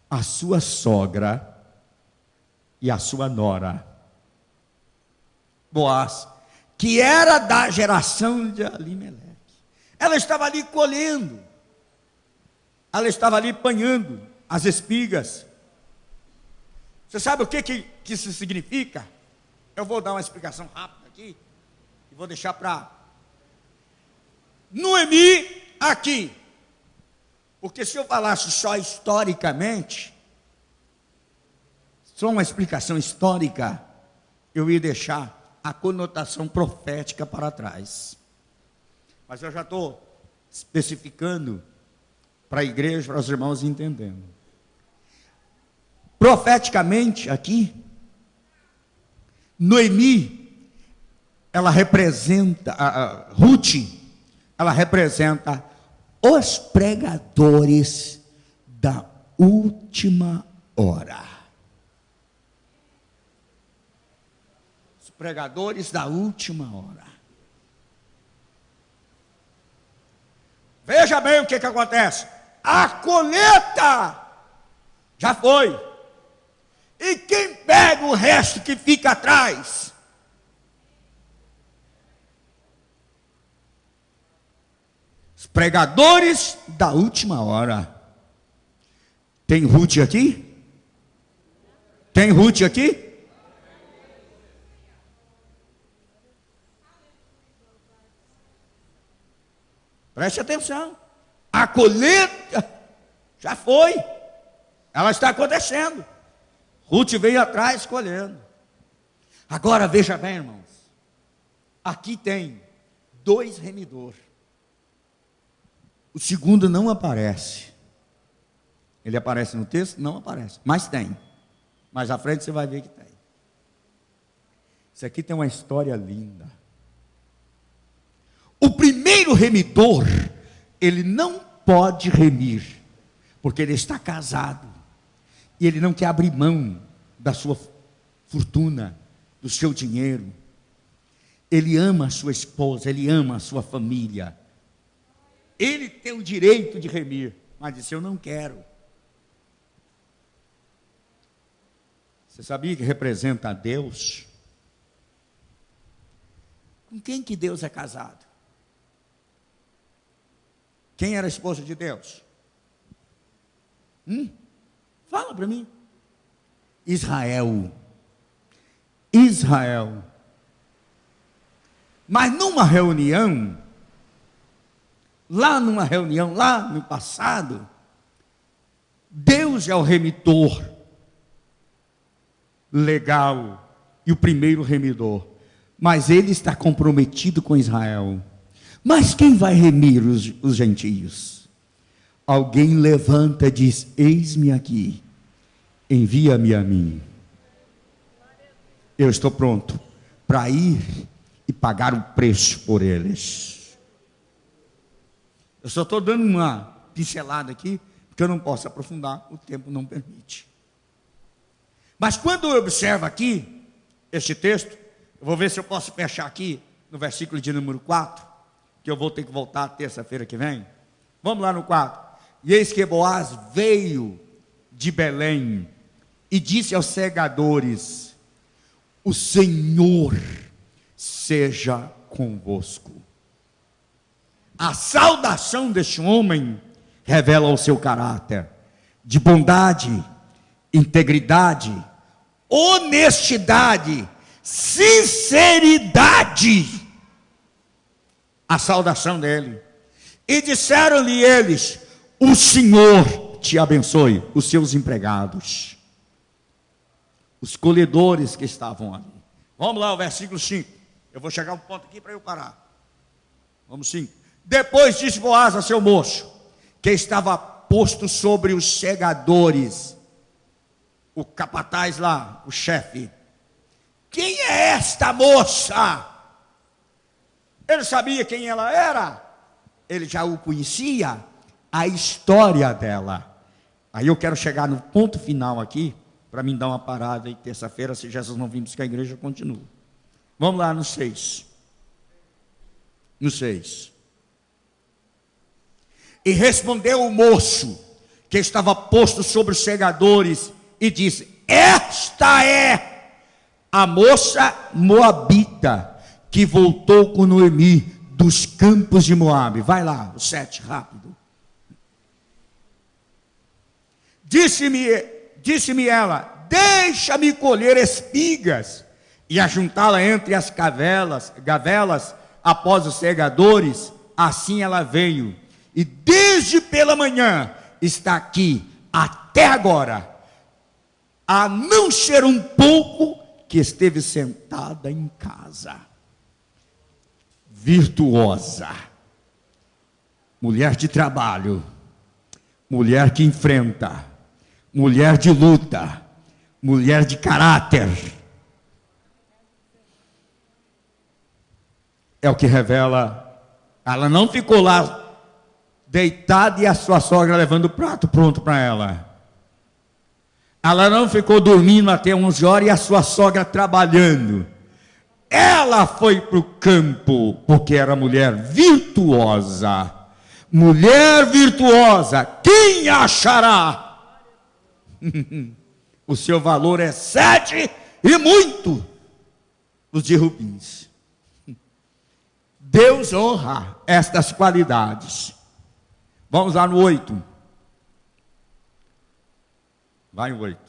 a sua sogra e a sua nora. Boaz, que era da geração de Elimeleque. Ela estava ali colhendo, ela estava ali apanhando as espigas. Você sabe o que isso significa? Eu vou dar uma explicação rápida aqui, e vou deixar para Noemi aqui, porque se eu falasse só historicamente, só uma explicação histórica, eu ia deixar a conotação profética para trás. Mas eu já estou especificando para a igreja, para os irmãos entendendo. Profeticamente aqui, Noemi, ela representa, Ruth, ela representa os pregadores da última hora. pregadores da última hora. Veja bem o que acontece. A colheita já foi. E quem pega o resto que fica atrás? Os pregadores da última hora. Tem Ruth aqui? Tem Ruth aqui? Preste atenção. A colheita já foi. Ela está acontecendo. Ruth veio atrás colhendo. Agora veja bem, irmãos. Aqui tem 2 remidores. O segundo não aparece. Ele aparece no texto? Não aparece. Mas tem. Mais à frente você vai ver que tem. Isso aqui tem uma história linda. O primeiro remidor, ele não pode remir, porque ele está casado, e ele não quer abrir mão da sua fortuna, do seu dinheiro. Ele ama a sua esposa, ele ama a sua família. Ele tem o direito de remir, mas disse: eu não quero. Você sabia que representa a Deus? Com quem que Deus é casado? Quem era a esposa de Deus? Fala para mim. Israel. Israel. Mas numa reunião, lá no passado, Deus é o remidor legal e o primeiro remidor, mas ele está comprometido com Israel. Mas quem vai remir os gentios? Alguém levanta e diz: eis-me aqui, envia-me a mim. Eu estou pronto para ir e pagar o preço por eles. Eu só estou dando uma pincelada aqui, porque eu não posso aprofundar, o tempo não permite. Mas quando eu observo aqui este texto, eu vou ver se eu posso fechar aqui no versículo de número 4, que eu vou ter que voltar terça-feira que vem. Vamos lá no 4. E eis que Boaz veio de Belém e disse aos segadores: o Senhor seja convosco. A saudação deste homem revela o seu caráter de bondade, integridade, honestidade, sinceridade. A saudação dele. E disseram-lhe eles: o Senhor te abençoe. Os seus empregados, os colhedores que estavam ali. Vamos lá, o versículo 5. Eu vou chegar a um ponto aqui para eu parar. Vamos 5. Depois disse Boaz a seu moço, que estava posto sobre os segadores, o capataz lá, o chefe: quem é esta moça? Ele sabia quem ela era, ele já o conhecia, a história dela. Aí eu quero chegar no ponto final aqui, para mim dar uma parada, e terça-feira, se Jesus não vir buscar a igreja, eu continuo. Vamos lá no 6. No 6. E respondeu o moço, que estava posto sobre os segadores, e disse: esta é a moça moabita, que voltou com Noemi dos campos de Moabe. Vai lá, o 7, rápido. Disse-me ela: deixa-me colher espigas e ajuntá-la entre as gavelas após os segadores. Assim ela veio, e desde pela manhã está aqui até agora, a não ser um pouco que esteve sentada em casa. Virtuosa, mulher de trabalho, mulher que enfrenta, mulher de luta, mulher de caráter. É o que revela. Ela não ficou lá deitada e a sua sogra levando o prato pronto para ela. Ela não ficou dormindo até 11 horas e a sua sogra trabalhando. ela foi para o campo, porque era mulher virtuosa. Mulher virtuosa, quem achará? O seu valor excede e muito os de rubins. Deus honra estas qualidades. Vamos lá no 8. Vai o 8.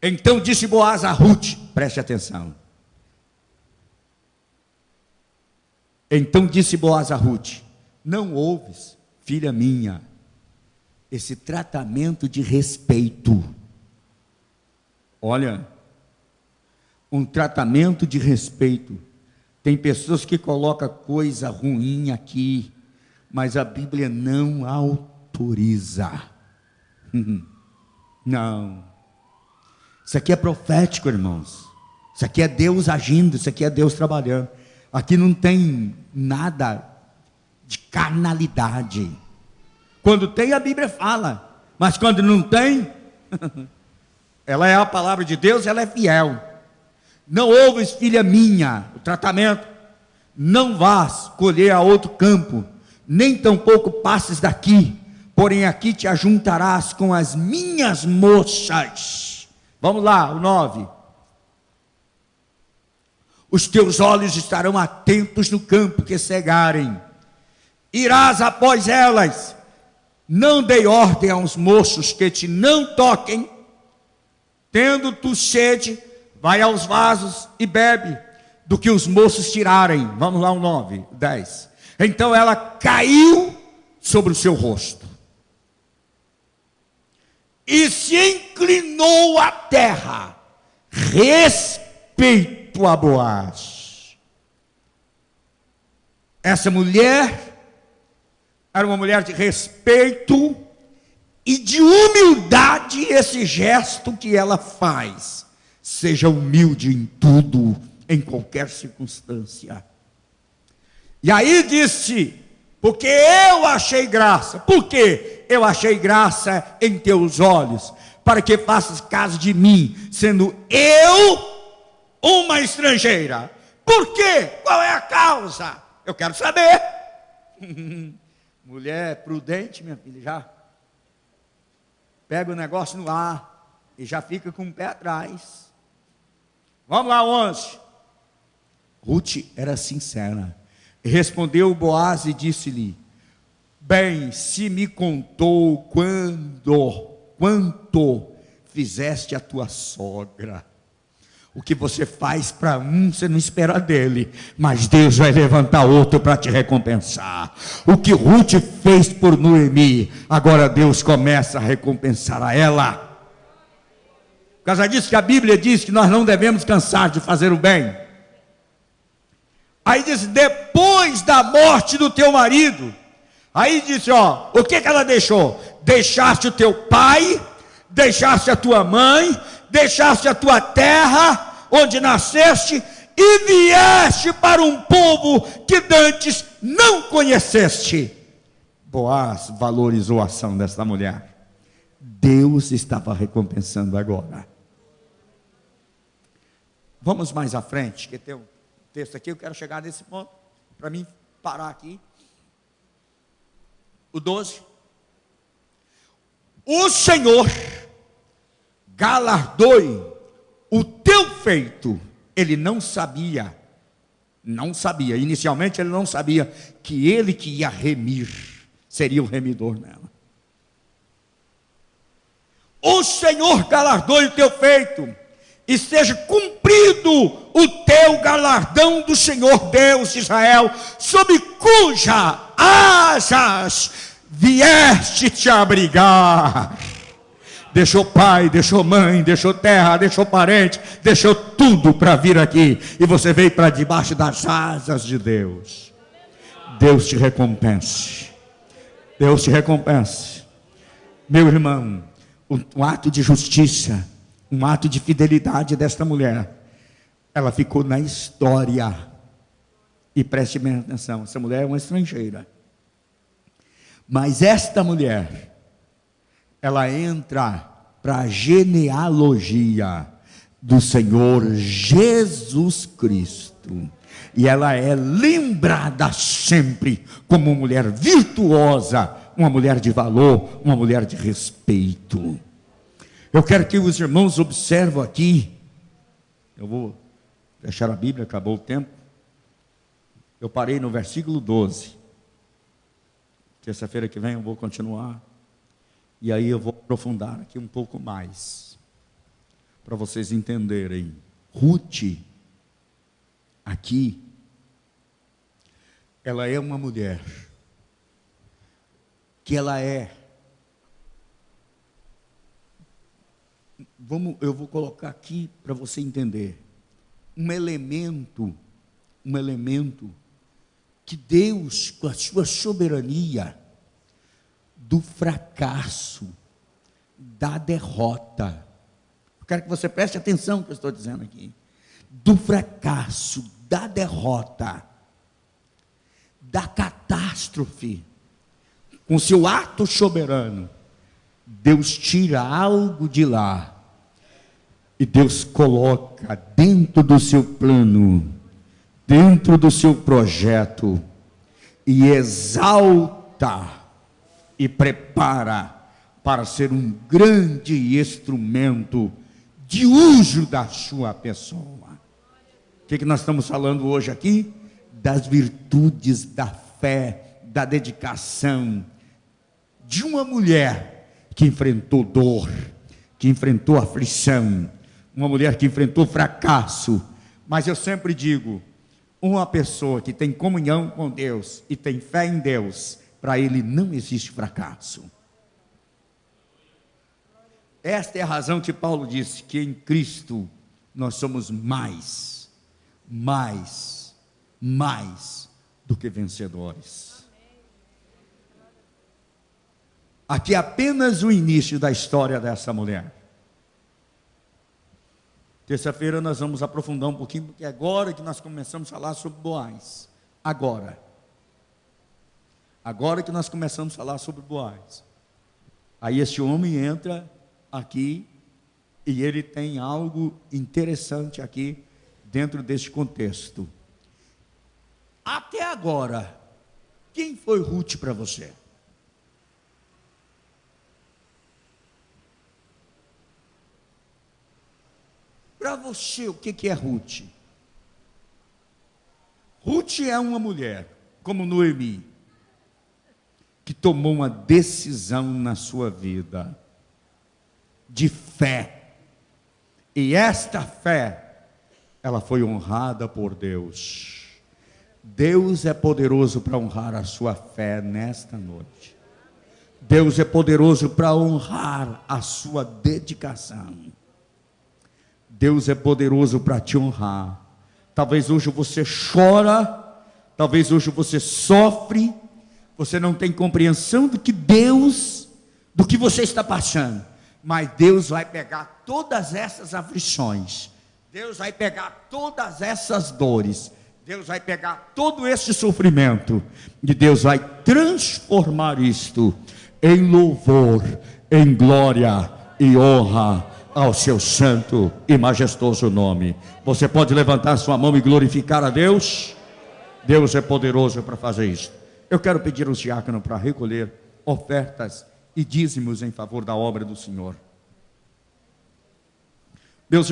Então disse Boaz a Ruth, preste atenção. Então disse Boaz a Ruth: não ouves, filha minha, esse tratamento de respeito. Olha, um tratamento de respeito. Tem pessoas que colocam coisa ruim aqui, mas a Bíblia não autoriza. Não. Isso aqui é profético, irmãos. Isso aqui é Deus agindo, isso aqui é Deus trabalhando. Aqui não tem nada de carnalidade. Quando tem, a Bíblia fala, mas quando não tem, ela é a palavra de Deus, ela é fiel. Não ouves, filha minha, o tratamento, não vás colher a outro campo, nem tampouco passes daqui, porém aqui te ajuntarás com as minhas moças. Vamos lá, o 9. Os teus olhos estarão atentos no campo que cegarem, irás após elas, não dei ordem aos moços que te não toquem, tendo tu sede, vai aos vasos e bebe do que os moços tirarem. Vamos lá, o 9, 10. Então ela caiu sobre o seu rosto e se inclinou à terra, respeito a Boaz. Essa mulher era uma mulher de respeito e de humildade. Esse gesto que ela faz, seja humilde em tudo, em qualquer circunstância. E aí disse: porque eu achei graça. Por quê? Eu achei graça em teus olhos, para que faças caso de mim, sendo eu uma estrangeira. Por quê? Qual é a causa? Eu quero saber. Mulher prudente, minha filha, já pega o negócio no ar e já fica com o pé atrás. Vamos lá, 11. Ruth era sincera. Respondeu Boaz e disse-lhe: bem, se me contou quanto fizeste a tua sogra. O que você faz para um, você não espera dele, mas Deus vai levantar outro para te recompensar. O que Ruth fez por Noemi, agora Deus começa a recompensar a ela. Por causa disso que a Bíblia diz que nós não devemos cansar de fazer o bem. Aí diz: depois da morte do teu marido. Aí disse, ó, o que ela deixou? Deixaste o teu pai, deixaste a tua mãe, deixaste a tua terra, onde nasceste, e vieste para um povo que dantes não conheceste. Boaz valorizou a ação dessa mulher. Deus estava recompensando agora. Vamos mais à frente, que tem um texto aqui, eu quero chegar nesse ponto, para mim parar aqui. O 12. O Senhor galardoe o teu feito. Ele não sabia, inicialmente ele não sabia que ele que ia remir, seria o remidor nela. O Senhor galardoe o teu feito, e seja cumprido o teu galardão do Senhor Deus de Israel, sob cuja asas vieste te abrigar. Deixou pai, deixou mãe, deixou terra, deixou parente, deixou tudo para vir aqui, e você veio para debaixo das asas de Deus. Deus te recompense. Deus te recompense. Meu irmão, um ato de justiça, um ato de fidelidade desta mulher, ela ficou na história. E preste bem atenção, essa mulher é uma estrangeira, mas esta mulher, ela entra para a genealogia do Senhor Jesus Cristo. E ela é lembrada sempre como uma mulher virtuosa, uma mulher de valor, uma mulher de respeito. Eu quero que os irmãos observem aqui. Eu vou fechar a Bíblia, acabou o tempo. Eu parei no versículo 12. Terça-feira que vem eu vou continuar. E aí eu vou aprofundar aqui um pouco mais, para vocês entenderem. Ruth, aqui, ela é uma mulher, que ela é, eu vou colocar aqui para você entender, um elemento que Deus, com a sua soberania, do fracasso, da derrota. Eu quero que você preste atenção no que eu estou dizendo aqui. Do fracasso, da derrota, da catástrofe, com seu ato soberano, Deus tira algo de lá e Deus coloca dentro do seu plano, dentro do seu projeto, e exalta e prepara para ser um grande instrumento de uso da sua pessoa. O que nós estamos falando hoje aqui? Das virtudes da fé, da dedicação, de uma mulher que enfrentou dor, que enfrentou aflição, uma mulher que enfrentou fracasso. Mas eu sempre digo, uma pessoa que tem comunhão com Deus e tem fé em Deus, para ele não existe fracasso. Esta é a razão que Paulo disse, que em Cristo nós somos mais do que vencedores. Aqui é apenas o início da história dessa mulher. Terça-feira nós vamos aprofundar um pouquinho, porque agora que nós começamos a falar sobre Boaz. Agora que nós começamos a falar sobre Boaz. Aí esse homem entra aqui e ele tem algo interessante aqui dentro deste contexto. Até agora, quem foi Ruth para você? Para você, o que é Ruth? Ruth é uma mulher, como Noemi, que tomou uma decisão na sua vida, de fé, e esta fé, ela foi honrada por Deus. Deus é poderoso para honrar a sua fé nesta noite. Deus é poderoso para honrar a sua dedicação. Deus é poderoso para te honrar. Talvez hoje você chora, talvez hoje você sofre, você não tem compreensão do que você está passando, mas Deus vai pegar todas essas aflições, Deus vai pegar todas essas dores, Deus vai pegar todo esse sofrimento, e Deus vai transformar isto em louvor, em glória e honra ao seu santo e majestoso nome. Você pode levantar sua mão e glorificar a Deus? Deus é poderoso para fazer isso. Eu quero pedir aos diáconos para recolher ofertas e dízimos em favor da obra do Senhor. Meus